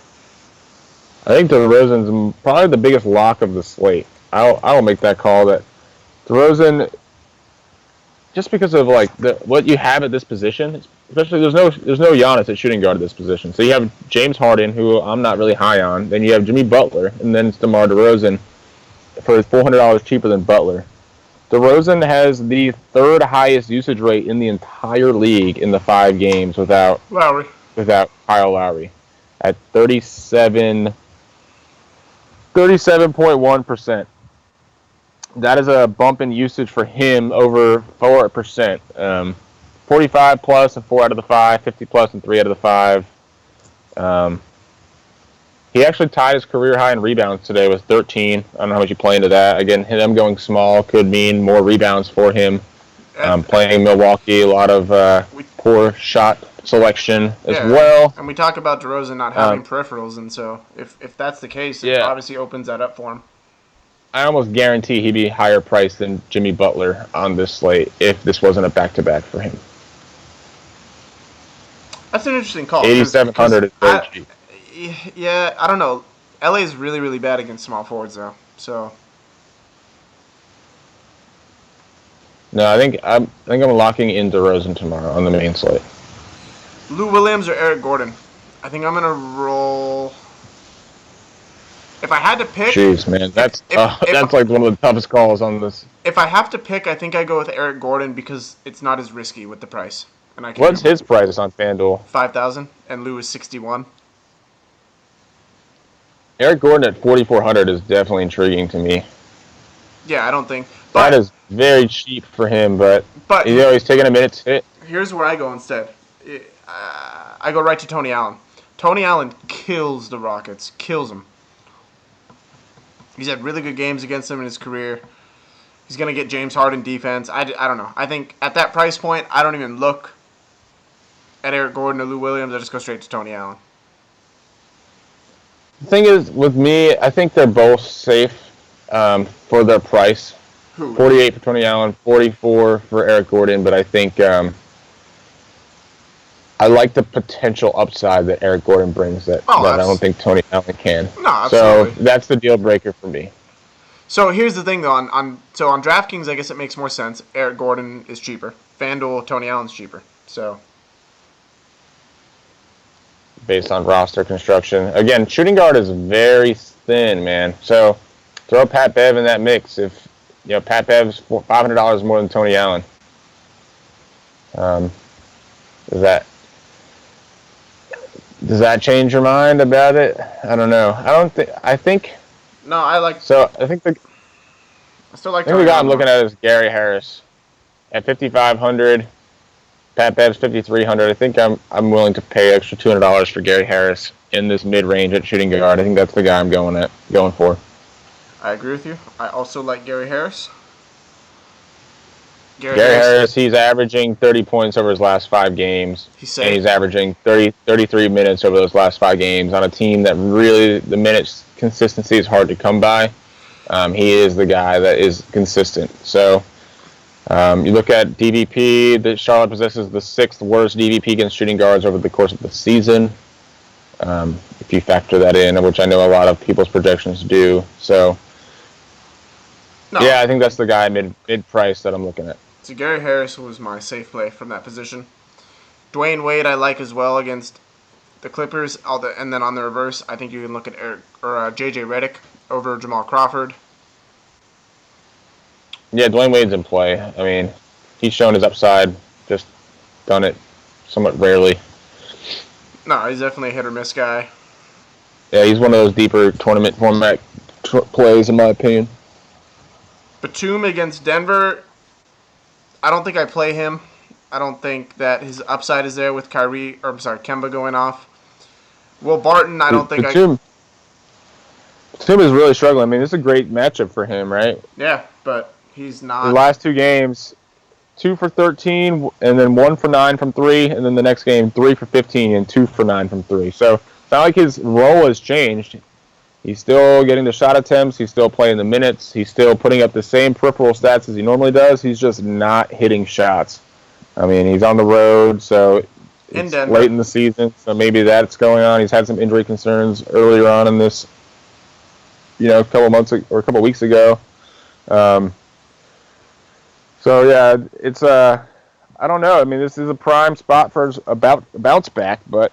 I think DeRozan's probably the biggest lock of the slate. I will make that call that DeRozan, just because of like what you have at this position, especially there's no Giannis at shooting guard at this position. So you have James Harden, who I'm not really high on. Then you have Jimmy Butler, and then it's DeMar DeRozan for $400 cheaper than Butler. DeRozan has the third highest usage rate in the entire league in the 5 games without Kyle Lowry at 37.1%. That is a bump in usage for him over 4%. 45 plus in 4 out of the 5, 50 plus in 3 out of the 5. He actually tied his career high in rebounds today with 13. I don't know how much you play into that. Again, him going small could mean more rebounds for him. Playing Milwaukee, a lot of poor shot selection as well. And we talk about DeRozan not having peripherals, and so if that's the case, it obviously opens that up for him. I almost guarantee he'd be higher priced than Jimmy Butler on this slate if this wasn't a back-to-back for him. That's an interesting call. 8,700 is very cheap. Yeah, I don't know. LA is really, really bad against small forwards, though. So. No, I think I'm locking in DeRozan tomorrow on the main slate. Lou Williams or Eric Gordon? I think I'm gonna roll. If I had to pick. Jeez, man, that's like one of the toughest calls on this. If I have to pick, I think I go with Eric Gordon because it's not as risky with the price. And What's his price on FanDuel? 5,000, and Lou is 61. Eric Gordon at 4,400 is definitely intriguing to me. Yeah, I don't think that is very cheap for him, but he's taking a minute to hit. Here's where I go instead. I go right to Tony Allen. Tony Allen kills the Rockets, kills them. He's had really good games against them in his career. He's going to get James Harden defense. I don't know. I think at that price point, I don't even look at Eric Gordon or Lou Williams. I just go straight to Tony Allen. The thing is, with me, I think they're both safe for their price. Who? 48 for Tony Allen, 44 for Eric Gordon, but I think I like the potential upside that Eric Gordon brings that I don't think Tony Allen can. No, absolutely. So that's the deal breaker for me. So here's the thing, though. On DraftKings, I guess it makes more sense. Eric Gordon is cheaper. FanDuel, Tony Allen's cheaper. So. Based on roster construction. Again, shooting guard is very thin, man. So throw Pat Bev in that mix. If Pat Bev's $500 more than Tony Allen. Does that change your mind about it? I don't know. I think. No, I like. So I think I still like I think the Tony guy I'm Allen looking more. at is Gary Harris at 5,500. Pat Bev 5,300. I think I'm willing to pay extra $200 for Gary Harris in this mid range at shooting guard. I think that's the guy I'm going for. I agree with you. I also like Gary Harris. Gary Gary Harris, Harris, he's averaging 30 points over his last 5 games, he's and safe. he's averaging 33 minutes over those last 5 games on a team that really the minutes consistency is hard to come by. He is the guy that is consistent. So you look at DVP, that Charlotte possesses the 6th worst DVP against shooting guards over the course of the season. If you factor that in, which I know a lot of people's projections do. So, No, yeah, I think that's the guy mid price that I'm looking at. so Gary Harris was my safe play from that position. Dwayne Wade I like as well against the Clippers. And then on the reverse, I think you can look at JJ Redick over Jamal Crawford. Yeah, Dwayne Wade's in play. I mean, he's shown his upside, just done it somewhat rarely. No, he's definitely a hit or miss guy. Yeah, he's one of those deeper tournament format plays, in my opinion. Batum against Denver, I don't think I play him. I don't think that his upside is there with Kemba going off. Will Barton, I don't think Batum is really struggling. I mean, this is a great matchup for him, right? Yeah, but he's The not. last 2 games, 2 for 13, and then 1 for 9 from 3, and then the next game, 3 for 15 and 2 for 9 from 3. So it's not like his role has changed. He's still getting the shot attempts. He's still playing the minutes. He's still putting up the same peripheral stats as he normally does. He's just not hitting shots. I mean, he's on the road, so it's late in the season, so maybe that's going on. He's had some injury concerns earlier on in this, a couple months or a couple weeks ago. So yeah, it's I don't know. I mean, this is a prime spot for a bounce back, but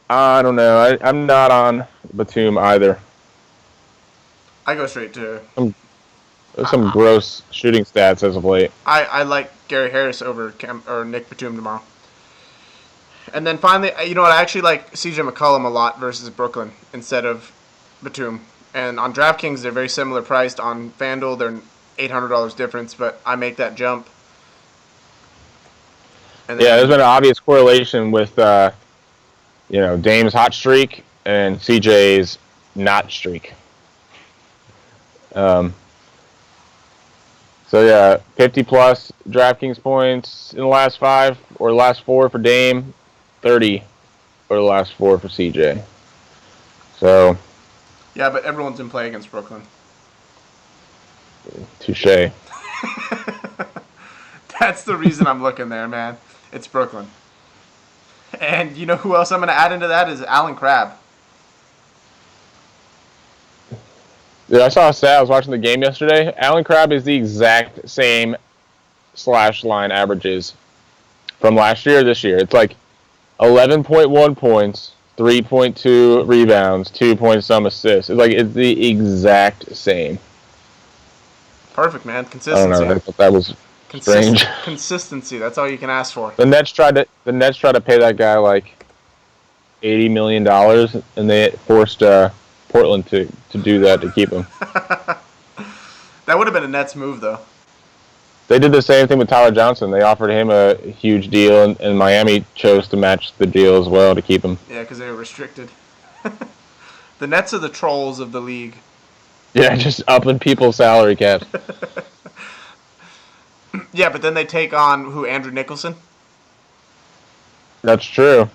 I don't know. I'm not on Batum either. I go straight to. There's some gross shooting stats as of late. I like Gary Harris over Nick Batum tomorrow. And then finally, you know what? I actually like CJ McCollum a lot versus Brooklyn instead of Batum. And on DraftKings, they're very similar priced. On FanDuel, they're $800 difference, but I make that jump. And then, there's been an obvious correlation with Dame's hot streak and CJ's not streak. So yeah, 50 plus DraftKings points in the last 5 or the last 4 for Dame, 30 or the last 4 for CJ. So yeah, but everyone's in play against Brooklyn. Touche. That's the reason I'm looking there, man. It's Brooklyn. And you know who else I'm going to add into that is Alan Crabb. Dude, I saw a stat. I was watching the game yesterday. Alan Crabb is the exact same slash line averages from last year or this year. It's like 11.1 points, 3.2 rebounds, 2 point some assists. It's the exact same. Perfect, man. Consistency. I don't know. I thought that was strange. Consistency. That's all you can ask for. The Nets tried to pay that guy like $80 million, and they forced Portland to do that to keep him. That would have been a Nets move, though. They did the same thing with Tyler Johnson. They offered him a huge deal, and Miami chose to match the deal as well to keep him. Yeah, because they were restricted. The Nets are the trolls of the league. Yeah, just upping people's salary caps. Yeah, but then they take on Andrew Nicholson? That's true.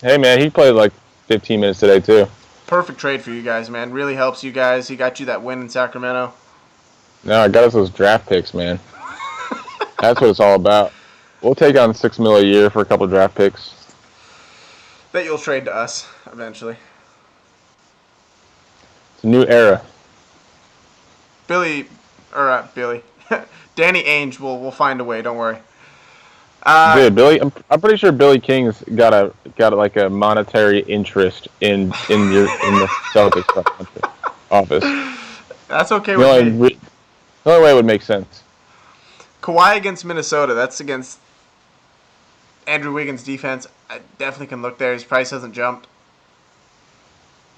Hey, man, he played like 15 minutes today, too. Perfect trade for you guys, man. Really helps you guys. He got you that win in Sacramento. No, I got us those draft picks, man. That's what it's all about. We'll take on $6 million a year for a couple draft picks. That you'll trade to us eventually. It's a new era. Danny Ainge will find a way. Don't worry. Dude, Billy, I'm pretty sure Billy King's got like a monetary interest in the Celtics office. That's okay with me. The only way it would make sense. Kawhi against Minnesota. That's against Andrew Wiggins' defense. I definitely can look there. His price hasn't jumped.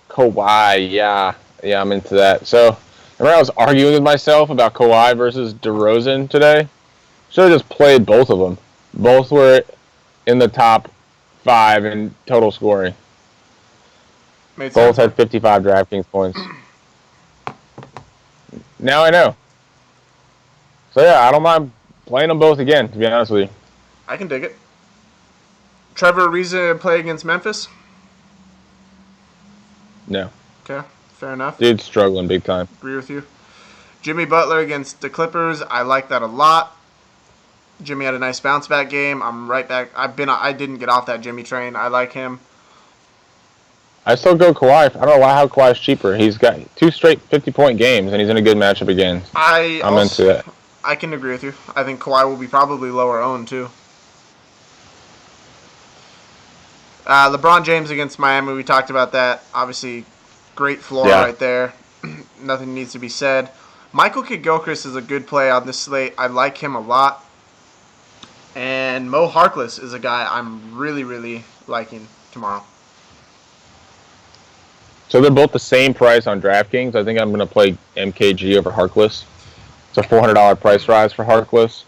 Kawhi, yeah, I'm into that. So Remember I was arguing with myself about Kawhi versus DeRozan today? Should have just played both of them. Both were in the top 5 in total scoring. Made Both sense. had 55 DraftKings points. Now I know. So yeah, I don't mind playing them both again, to be honest with you. I can dig it. Trevor Ariza play against Memphis? No. Okay, fair enough. Dude's struggling big time. Agree with you. Jimmy Butler against the Clippers. I like that a lot. Jimmy had a nice bounce back game. I'm right back. I didn't get off that Jimmy train. I like him. I still go Kawhi. I don't know how Kawhi's cheaper. He's got 2 straight 50-point games, and he's in a good matchup again. I'm into that. I can agree with you. I think Kawhi will be probably lower owned, too. LeBron James against Miami. We talked about that. Obviously, great floor right there. Nothing needs to be said. Michael Kidd-Gilchrist is a good play on this slate. I like him a lot. And Mo Harkless is a guy I'm really, really liking tomorrow. So they're both the same price on DraftKings. I think I'm going to play MKG over Harkless. It's a $400 price rise for Harkless.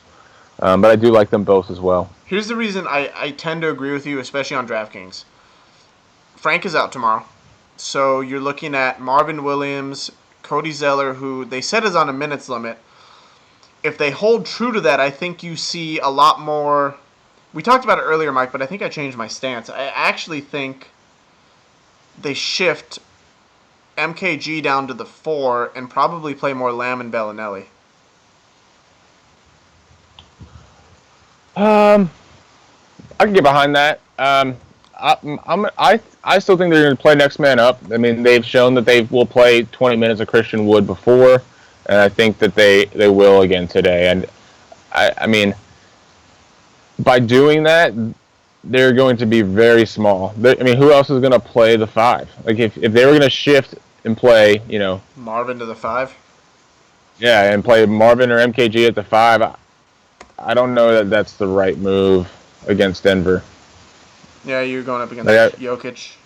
But I do like them both as well. Here's the reason I tend to agree with you, especially on DraftKings. Frank is out tomorrow. So you're looking at Marvin Williams, Cody Zeller, who they said is on a minutes limit. If they hold true to that, I think you see a lot more. We talked about it earlier, Mike, but I think I changed my stance. I actually think they shift MKG down to the 4 and probably play more Lamb and Bellinelli. I can get behind that. I still think they're going to play next man up. I mean, they've shown that they will play 20 minutes of Christian Wood before, and I think that they will again today. And I mean, by doing that, they're going to be very small. Who else is going to play the 5? Like if they were going to shift and play, Marvin to the 5. Yeah, and play Marvin or MKG at the 5. I don't know that that's the right move against Denver. Yeah, you're going up against Jokic,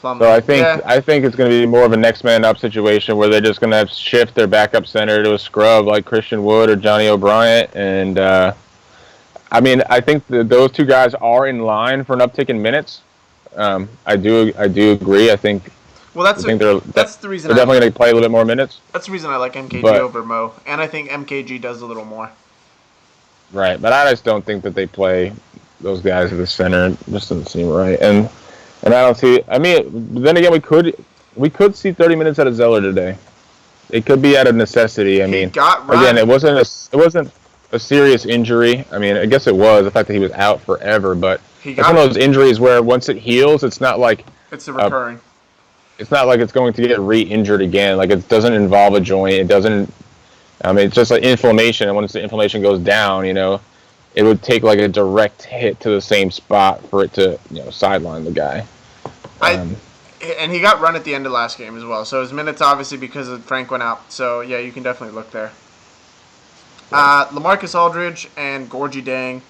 Plumlee. So I think it's going to be more of a next man up situation where they're just going to shift their backup center to a scrub like Christian Wood or Johnny O'Bryant, and I think those two guys are in line for an uptick in minutes. I do agree. I think. Well, that's the reason they're definitely going to play a little bit more minutes. That's the reason I like MKG over Mo, and I think MKG does a little more. Right, but I just don't think that they play those guys at the center. It just doesn't seem right, and I don't see. I mean, then again, we could see 30 minutes out of Zeller today. It could be out of necessity. I mean, again, it wasn't a serious injury. I mean, I guess it was the fact that he was out forever, but it's one of those injuries where once it heals, it's not like it's a recurring. It's not like it's going to get re-injured again. Like it doesn't involve a joint. It doesn't. I mean, it's just like inflammation, and once the inflammation goes down, it would take like a direct hit to the same spot for it to, sideline the guy. And he got run at the end of last game as well, so his minutes obviously because of Frank went out. So yeah, you can definitely look there. LaMarcus Aldridge and Gorgie Dang.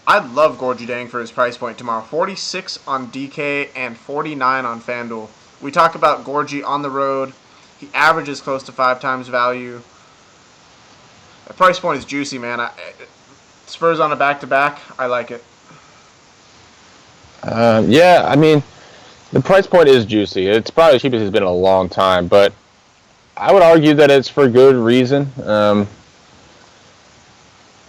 I love Gorgie Dang for his price point tomorrow. 46 on DK and 49 on FanDuel. We talk about Gorgie on the road. He averages close to 5 times value. The price point is juicy, man. Spurs on a back-to-back. I like it. Yeah, I mean, the price point is juicy. It's probably the cheapest it's been in a long time, but I would argue that it's for good reason.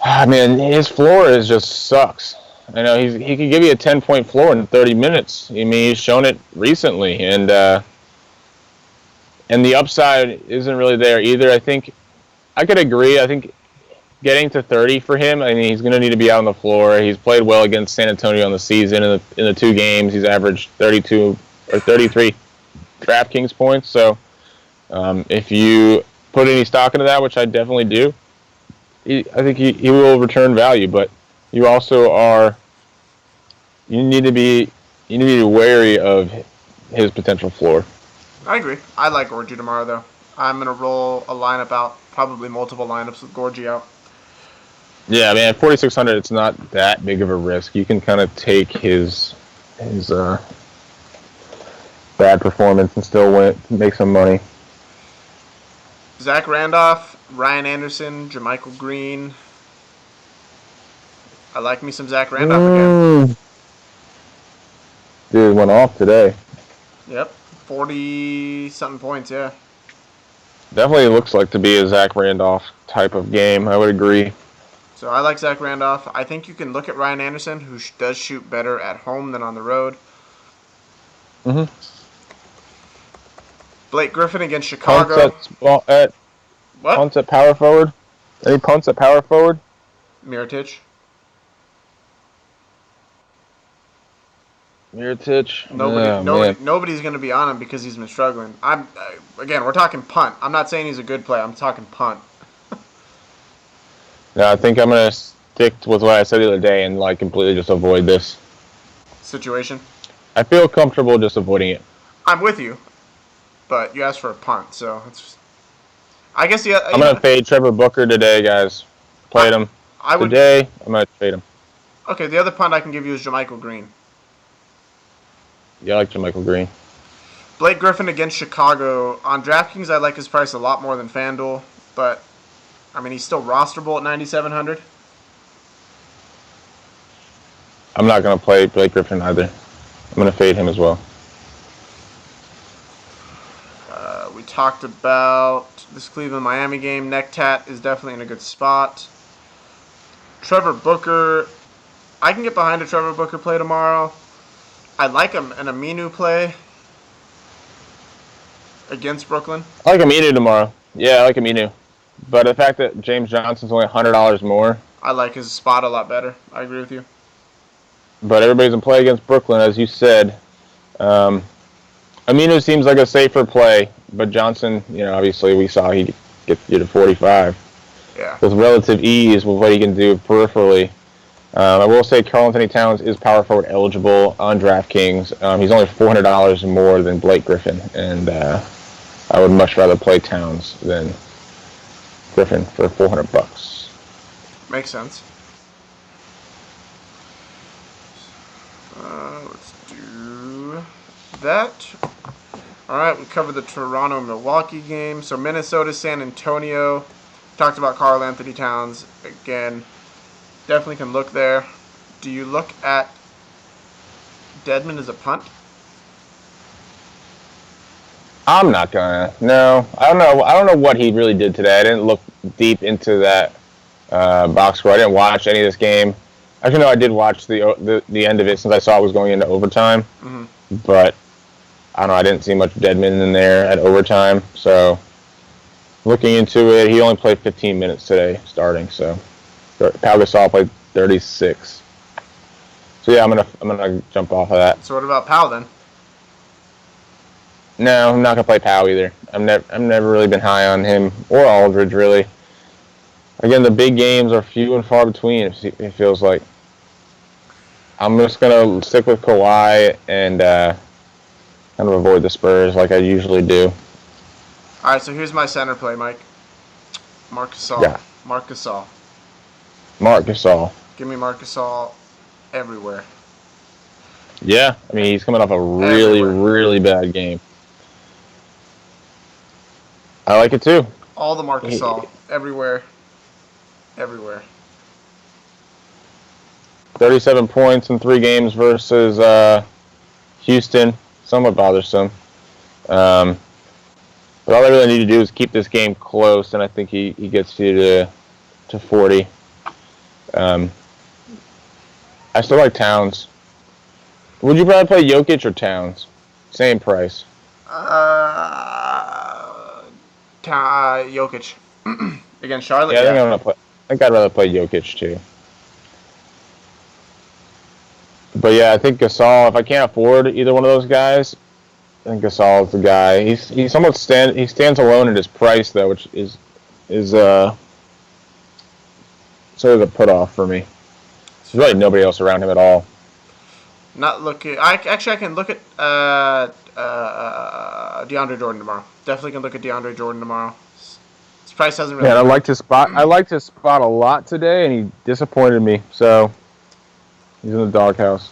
I mean, his floor just sucks. I know he could give you a 10-point floor in 30 minutes. I mean, he's shown it recently, and the upside isn't really there either. I think I could agree. I think getting to 30 for him, I mean, he's going to need to be out on the floor. He's played well against San Antonio in the season. In the 2 games, he's averaged 32 or 33 DraftKings points. So if you put any stock into that, which I definitely do, I think he will return value. But you also you need to be wary of his potential floor. I agree. I like Gorgie tomorrow, though. I'm going to roll a lineup out, probably multiple lineups with Gorgie out. Yeah, I mean, at 4,600, it's not that big of a risk. You can kind of take his bad performance and still make some money. Zach Randolph, Ryan Anderson, Jermichael Green. I like me some Zach Randolph again. Dude went off today. Yep, 40-something points, yeah. Definitely looks like to be a Zach Randolph type of game. I would agree. So I like Zach Randolph. I think you can look at Ryan Anderson, who does shoot better at home than on the road. Mm-hmm. Blake Griffin against Punts Chicago. What? Punts at power forward. Any punts at power forward? Mirotic. Nobody's going to be on him because he's been struggling. Again, we're talking punt. I'm not saying he's a good player. I'm talking punt. No, I think I'm gonna stick with what I said the other day and completely just avoid this situation. I feel comfortable just avoiding it. I'm with you, but you asked for a punt, so it's. I guess I'm gonna fade Trevor Booker today, guys. Played him today. I'm gonna fade him. Okay, the other punt I can give you is Jermichael Green. Yeah, I like Jermichael Green. Blake Griffin against Chicago. On DraftKings, I like his price a lot more than FanDuel, but he's still rosterable at 9,700. I'm not gonna play Blake Griffin either. I'm gonna fade him as well. We talked about this Cleveland-Miami game. Neck-tat is definitely in a good spot. Trevor Booker. I can get behind a Trevor Booker play tomorrow. I like an Aminu play against Brooklyn. I like Aminu tomorrow. Yeah, I like Aminu. But the fact that James Johnson's only $100 more. I like his spot a lot better. I agree with you. But everybody's in play against Brooklyn, as you said. Aminu seems like a safer play, but Johnson, obviously we saw he gets you to 45. Yeah. With relative ease with what he can do peripherally. I will say Karl Anthony Towns is power forward eligible on DraftKings. He's only $400 more than Blake Griffin, and I would much rather play Towns than Griffin for $400. Makes sense. Let's do that. All right, we covered the Toronto-Milwaukee game. So Minnesota-San Antonio. Talked about Karl Anthony Towns again. Definitely can look there. Do you look at Dedmon as a punt? I'm not gonna. No, I don't know. I don't know what he really did today. I didn't look deep into that box score. I didn't watch any of this game. Actually, no, I did watch the end of it since I saw it was going into overtime. Mm-hmm. But I don't know. I didn't see much Dedmon in there at overtime. So looking into it, he only played 15 minutes today starting. So Pau Gasol played 36. So yeah, I'm gonna jump off of that. So what about Pau then? No, I'm not gonna play Pau either. I've never really been high on him or Aldridge really. Again, the big games are few and far between. It feels like. I'm just gonna stick with Kawhi and kind of avoid the Spurs like I usually do. All right, so here's my center play, Mike. Marc Gasol. Yeah. Marc Gasol. Marc Gasol. Give me Marc Gasol everywhere. Yeah, he's coming off a really bad game. I like it too. All the Marc Gasol. Everywhere. Everywhere. 37 points in 3 games versus Houston. Somewhat bothersome. But all I really need to do is keep this game close, and I think he gets you to 40. I still like Towns. Would you rather play Jokic or Towns? Same price. Jokic. Against Charlotte? Yeah, I think I'd rather play Jokic too. But yeah, I think Gasol, if I can't afford either one of those guys, I think Gasol is the guy. He stands alone at his price though, which is sort of a put off for me. There's really nobody else around him at all. Not looking. I can look at DeAndre Jordan tomorrow. Definitely can look at DeAndre Jordan tomorrow. His price hasn't really. Yeah, I liked his spot. I liked his spot a lot today, and he disappointed me. So he's in the doghouse.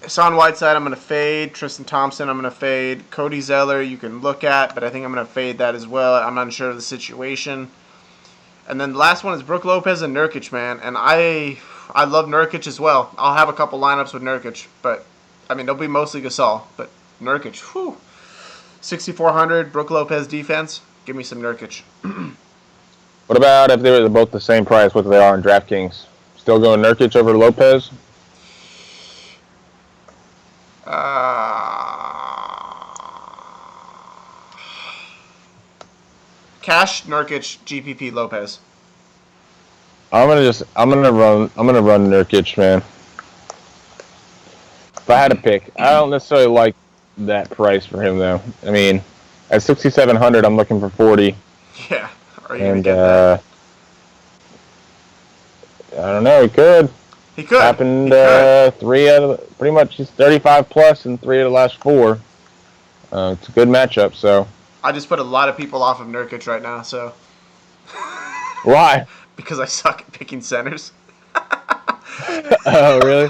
Hassan Whiteside, I'm going to fade. Tristan Thompson, I'm going to fade. Cody Zeller, you can look at, but I think I'm going to fade that as well. I'm unsure of the situation. And then the last one is Brook Lopez and Nurkic, man. And I love Nurkic as well. I'll have a couple lineups with Nurkic, but I mean they'll be mostly Gasol. But Nurkic, 6,400 Brook Lopez defense. Give me some Nurkic. What about if they were both the same price, what they are in DraftKings? Still going Nurkic over Lopez? Cash, Nurkic, GPP, Lopez. I'm gonna run Nurkic, man. If I had to pick, I don't necessarily like that price for him though. I mean, at 6,700, I'm looking for 40. Yeah, are you gonna get that? I don't know. He could. He could. Happened three out of pretty much. He's 35 plus in 3 of the last 4. It's a good matchup. So I just put a lot of people off of Nurkic right now. So why? Because I suck at picking centers. Oh, really?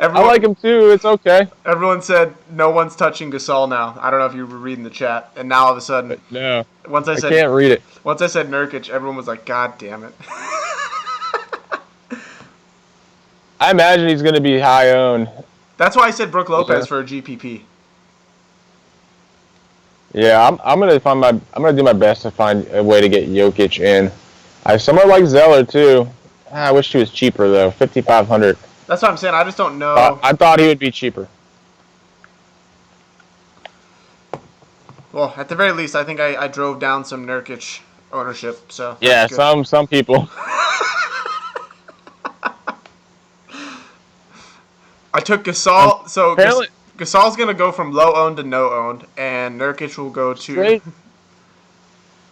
I like him too. It's okay. Everyone said no one's touching Gasol now. I don't know if you were reading the chat, and now all of a sudden, no. I can't read it. Once I said Nurkic, everyone was like, "God damn it!" I imagine he's going to be high owned. That's why I said Brook Lopez for a GPP. Yeah, I'm gonna do my best to find a way to get Jokic in. I somewhat like Zeller too. I wish he was cheaper though, 5,500. That's what I'm saying. I just don't know. I thought he would be cheaper. Well, at the very least, I think I drove down some Nurkic ownership. So yeah, some people. I took Gasol. So apparently, Gasol's gonna go from low owned to no owned, and Nurkic will go to.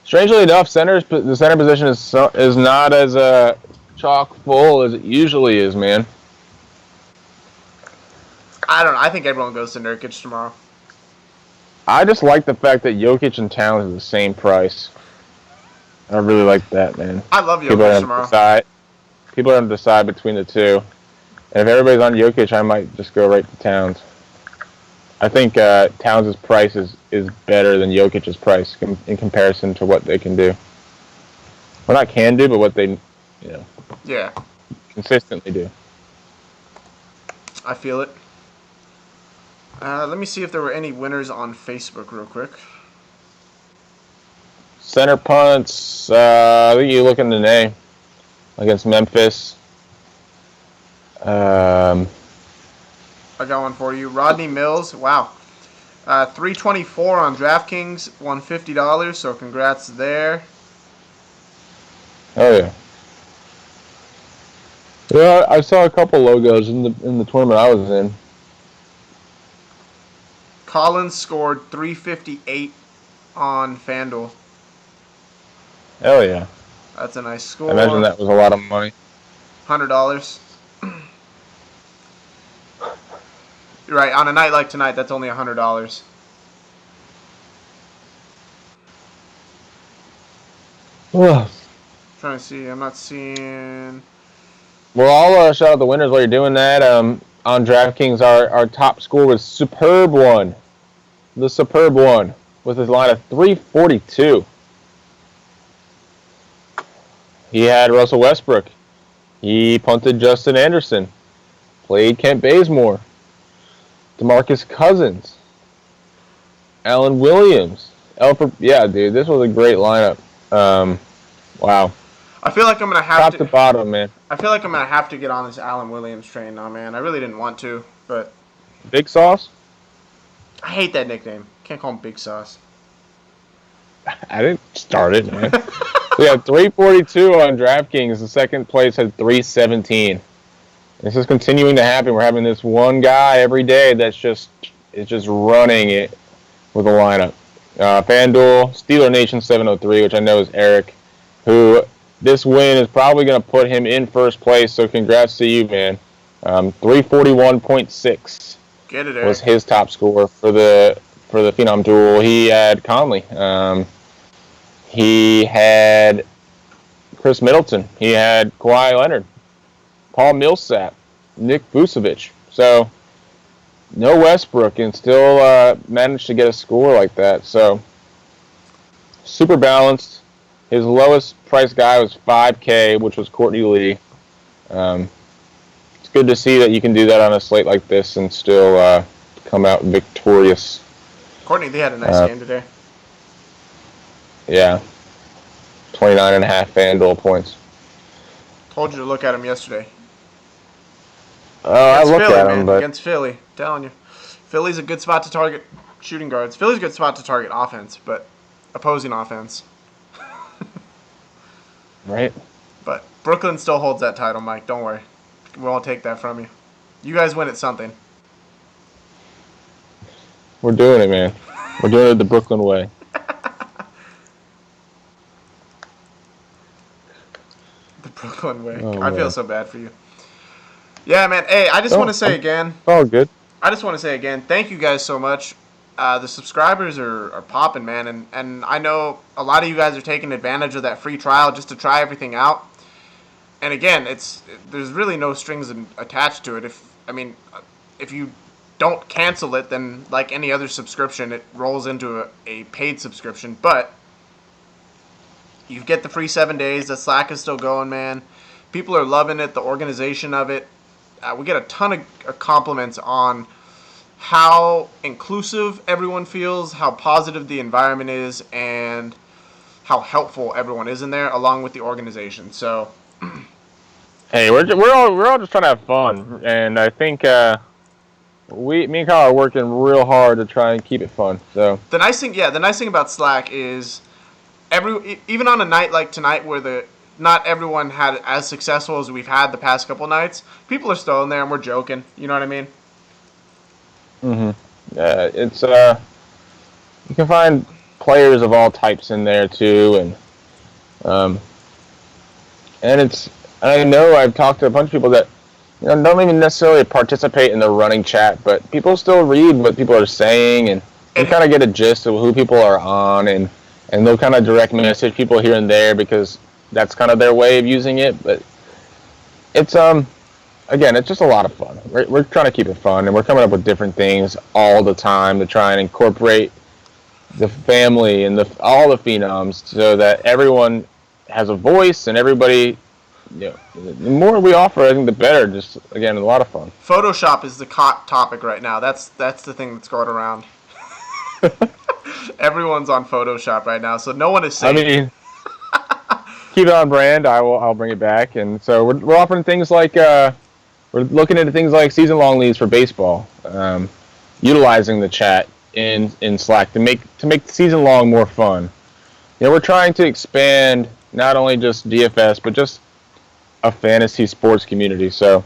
Strangely enough, the center position is not as chock full as it usually is, man. I don't know. I think everyone goes to Nurkic tomorrow. I just like the fact that Jokic and Towns are the same price. I really like that, man. I love Jokic tomorrow. People are going to decide between the two. And if everybody's on Jokic, I might just go right to Towns. I think Towns' price is better than Jokic's price in comparison to what they can do. Well, not can do, but what they, consistently do. I feel it. Let me see if there were any winners on Facebook real quick. Center punts, I think you look in the name against Memphis. I got one for you. Rodney Mills, wow. $324 on DraftKings, won $50, so congrats there. Oh, yeah. Yeah, I saw a couple logos in the tournament I was in. Collins scored $358 on FanDuel. Hell yeah. That's a nice score. I imagine that was a lot of money. $100. You're right. On a night like tonight, that's only $100. Trying to see. I'm not seeing. Well, I'll shout out the winners while you're doing that. On DraftKings, our top score was Superb One. The Superb One with his line of 342. He had Russell Westbrook. He punted Justin Anderson. Played Kent Bazemore. DeMarcus Cousins. Allen Williams. Yeah, dude, this was a great lineup. Wow. I feel like I'm gonna have top to bottom, man. I feel like I'm gonna have to get on this Allen Williams train now, man. I really didn't want to, but Big Sauce? I hate that nickname. Can't call him Big Sauce. I didn't start it, man. We have 342 on DraftKings. The second place had 317. This is continuing to happen. We're having this one guy every day that's just running it with a lineup. FanDuel, Steeler Nation 703, which I know is Eric, who this win is probably going to put him in first place. So congrats to you, man. 341.6 Get it, Eric. was his top score for the Phenom Duel. He had Conley. He had Chris Middleton. He had Kawhi Leonard, Paul Millsap, Nick Vucevic. So no Westbrook and still managed to get a score like that. So super balanced. His lowest price guy was $5K, which was Courtney Lee. It's good to see that you can do that on a slate like this and still come out victorious. Courtney Lee had a nice game today. Yeah. 29.5 FanDuel points. Told you to look at him yesterday. I look Philly, at man, him, but against Philly, I'm telling you, Philly's a good spot to target shooting guards. Philly's a good spot to target offense, but opposing offense. right. But Brooklyn still holds that title, Mike. Don't worry, we won't take that from you. You guys win at something. We're doing it, man. We're doing it the Brooklyn way. The Brooklyn way. Oh, I feel man. so bad for you. Yeah, man. Hey, I just want to say again. Oh, good. I just want to say again, thank you guys so much. The subscribers are popping, man, and I know a lot of you guys are taking advantage of that free trial just to try everything out. And again, there's really no strings attached to it. If you don't cancel it, then like any other subscription, it rolls into a paid subscription. But you get the free 7 days. The Slack is still going, man. People are loving it. The organization of it. We get a ton of compliments on how inclusive everyone feels, how positive the environment is, and how helpful everyone is in there, along with the organization. So, hey, we're all just trying to have fun, and I think me and Kyle are working real hard to try and keep it fun. So the nice thing about Slack is even on a night like tonight where not everyone had as successful as we've had the past couple nights, people are still in there and we're joking. You know what I mean? it's you can find players of all types in there too, and I know I've talked to a bunch of people that don't even necessarily participate in the running chat, but people still read what people are saying, and you kind of get a gist of who people are on, and they'll kind of direct message people here and there because that's kind of their way of using it. But it's again, it's just a lot of fun. We're trying to keep it fun, and we're coming up with different things all the time to try and incorporate the family and all the phenoms so that everyone has a voice and everybody. The more we offer, I think the better. Just again, a lot of fun. Photoshop is the hot topic right now. That's the thing that's going around. Everyone's on Photoshop right now, so no one is safe. I mean, keep it on brand. I'll bring it back, and so we're offering things like we're looking into things like season-long leagues for baseball, utilizing the chat in Slack to make season-long more fun. We're trying to expand not only just DFS but just a fantasy sports community. So,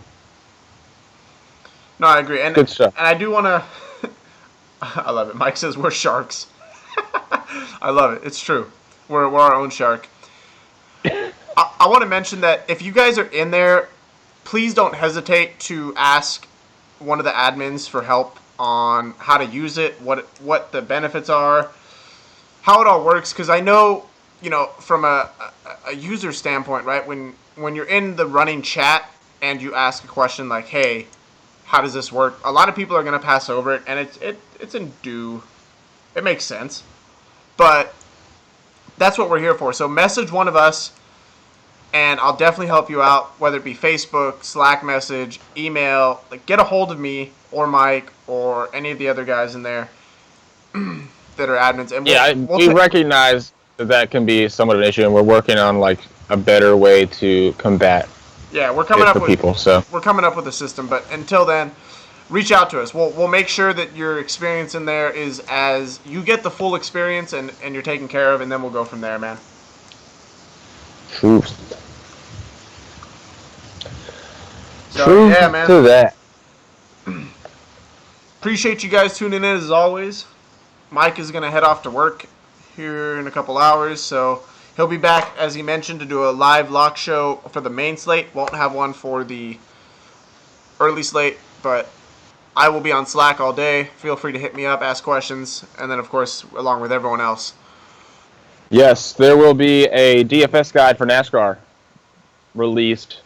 no, I agree, and good stuff. And I do want to. I love it. Mike says we're sharks. I love it. It's true. We're our own shark. I want to mention that if you guys are in there, please don't hesitate to ask one of the admins for help on how to use it, what the benefits are, how it all works. Because I know, from a user standpoint, right? When you're in the running chat and you ask a question like, "Hey, how does this work?" A lot of people are going to pass over it, and it's in due. It makes sense, but that's what we're here for. So message one of us, and I'll definitely help you out, whether it be Facebook, Slack message, email. Like, get a hold of me or Mike or any of the other guys in there that are admins. And we recognize that can be somewhat of an issue, and we're working on like a better way to combat. Yeah, we're coming up with people. So we're coming up with a system, but until then, reach out to us. We'll make sure that your experience in there is as you get the full experience and you're taken care of, and then we'll go from there, man. Truth. So yeah, man. To that. Appreciate you guys tuning in as always. Mike is gonna head off to work here in a couple hours, so he'll be back, as he mentioned, to do a live lock show for the main slate. Won't have one for the early slate, but I will be on Slack all day. Feel free to hit me up, ask questions, and then, of course, along with everyone else. Yes, there will be a DFS guide for NASCAR released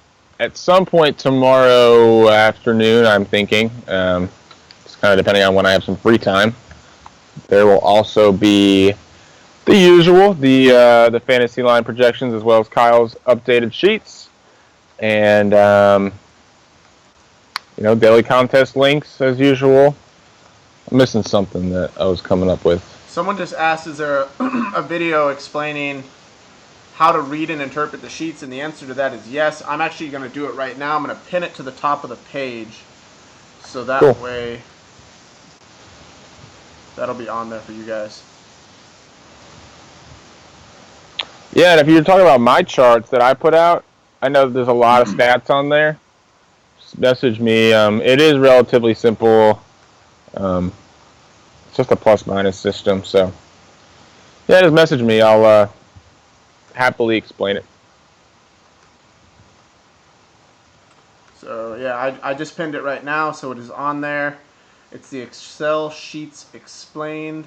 at some point tomorrow afternoon, I'm thinking, just kind of depending on when I have some free time, there will also be the usual, the fantasy line projections, as well as Kyle's updated sheets, and daily contest links as usual. I'm missing something that I was coming up with. Someone just asked, is there a video explaining how to read and interpret the sheets? And the answer to that is yes. I'm actually going to do it right now. I'm going to pin it to the top of the page, so that way that'll be on there for you guys. Yeah, and if you're talking about my charts that I put out, I know there's a lot of stats on there. Just message me. It is relatively simple. It's just a plus-minus system, so yeah, just message me. I'll happily explain it. So yeah, I just pinned it right now, so it is on there. It's the Excel sheets explained.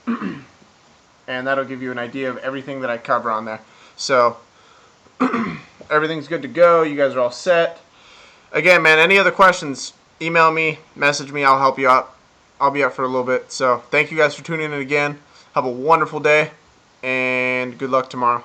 And that'll give you an idea of everything that I cover on there. So everything's good to go. You guys are all set. Again, man, any other questions, email me, message me. I'll help you out. I'll be out for a little bit. So thank you guys for tuning in again. Have a wonderful day, and good luck tomorrow.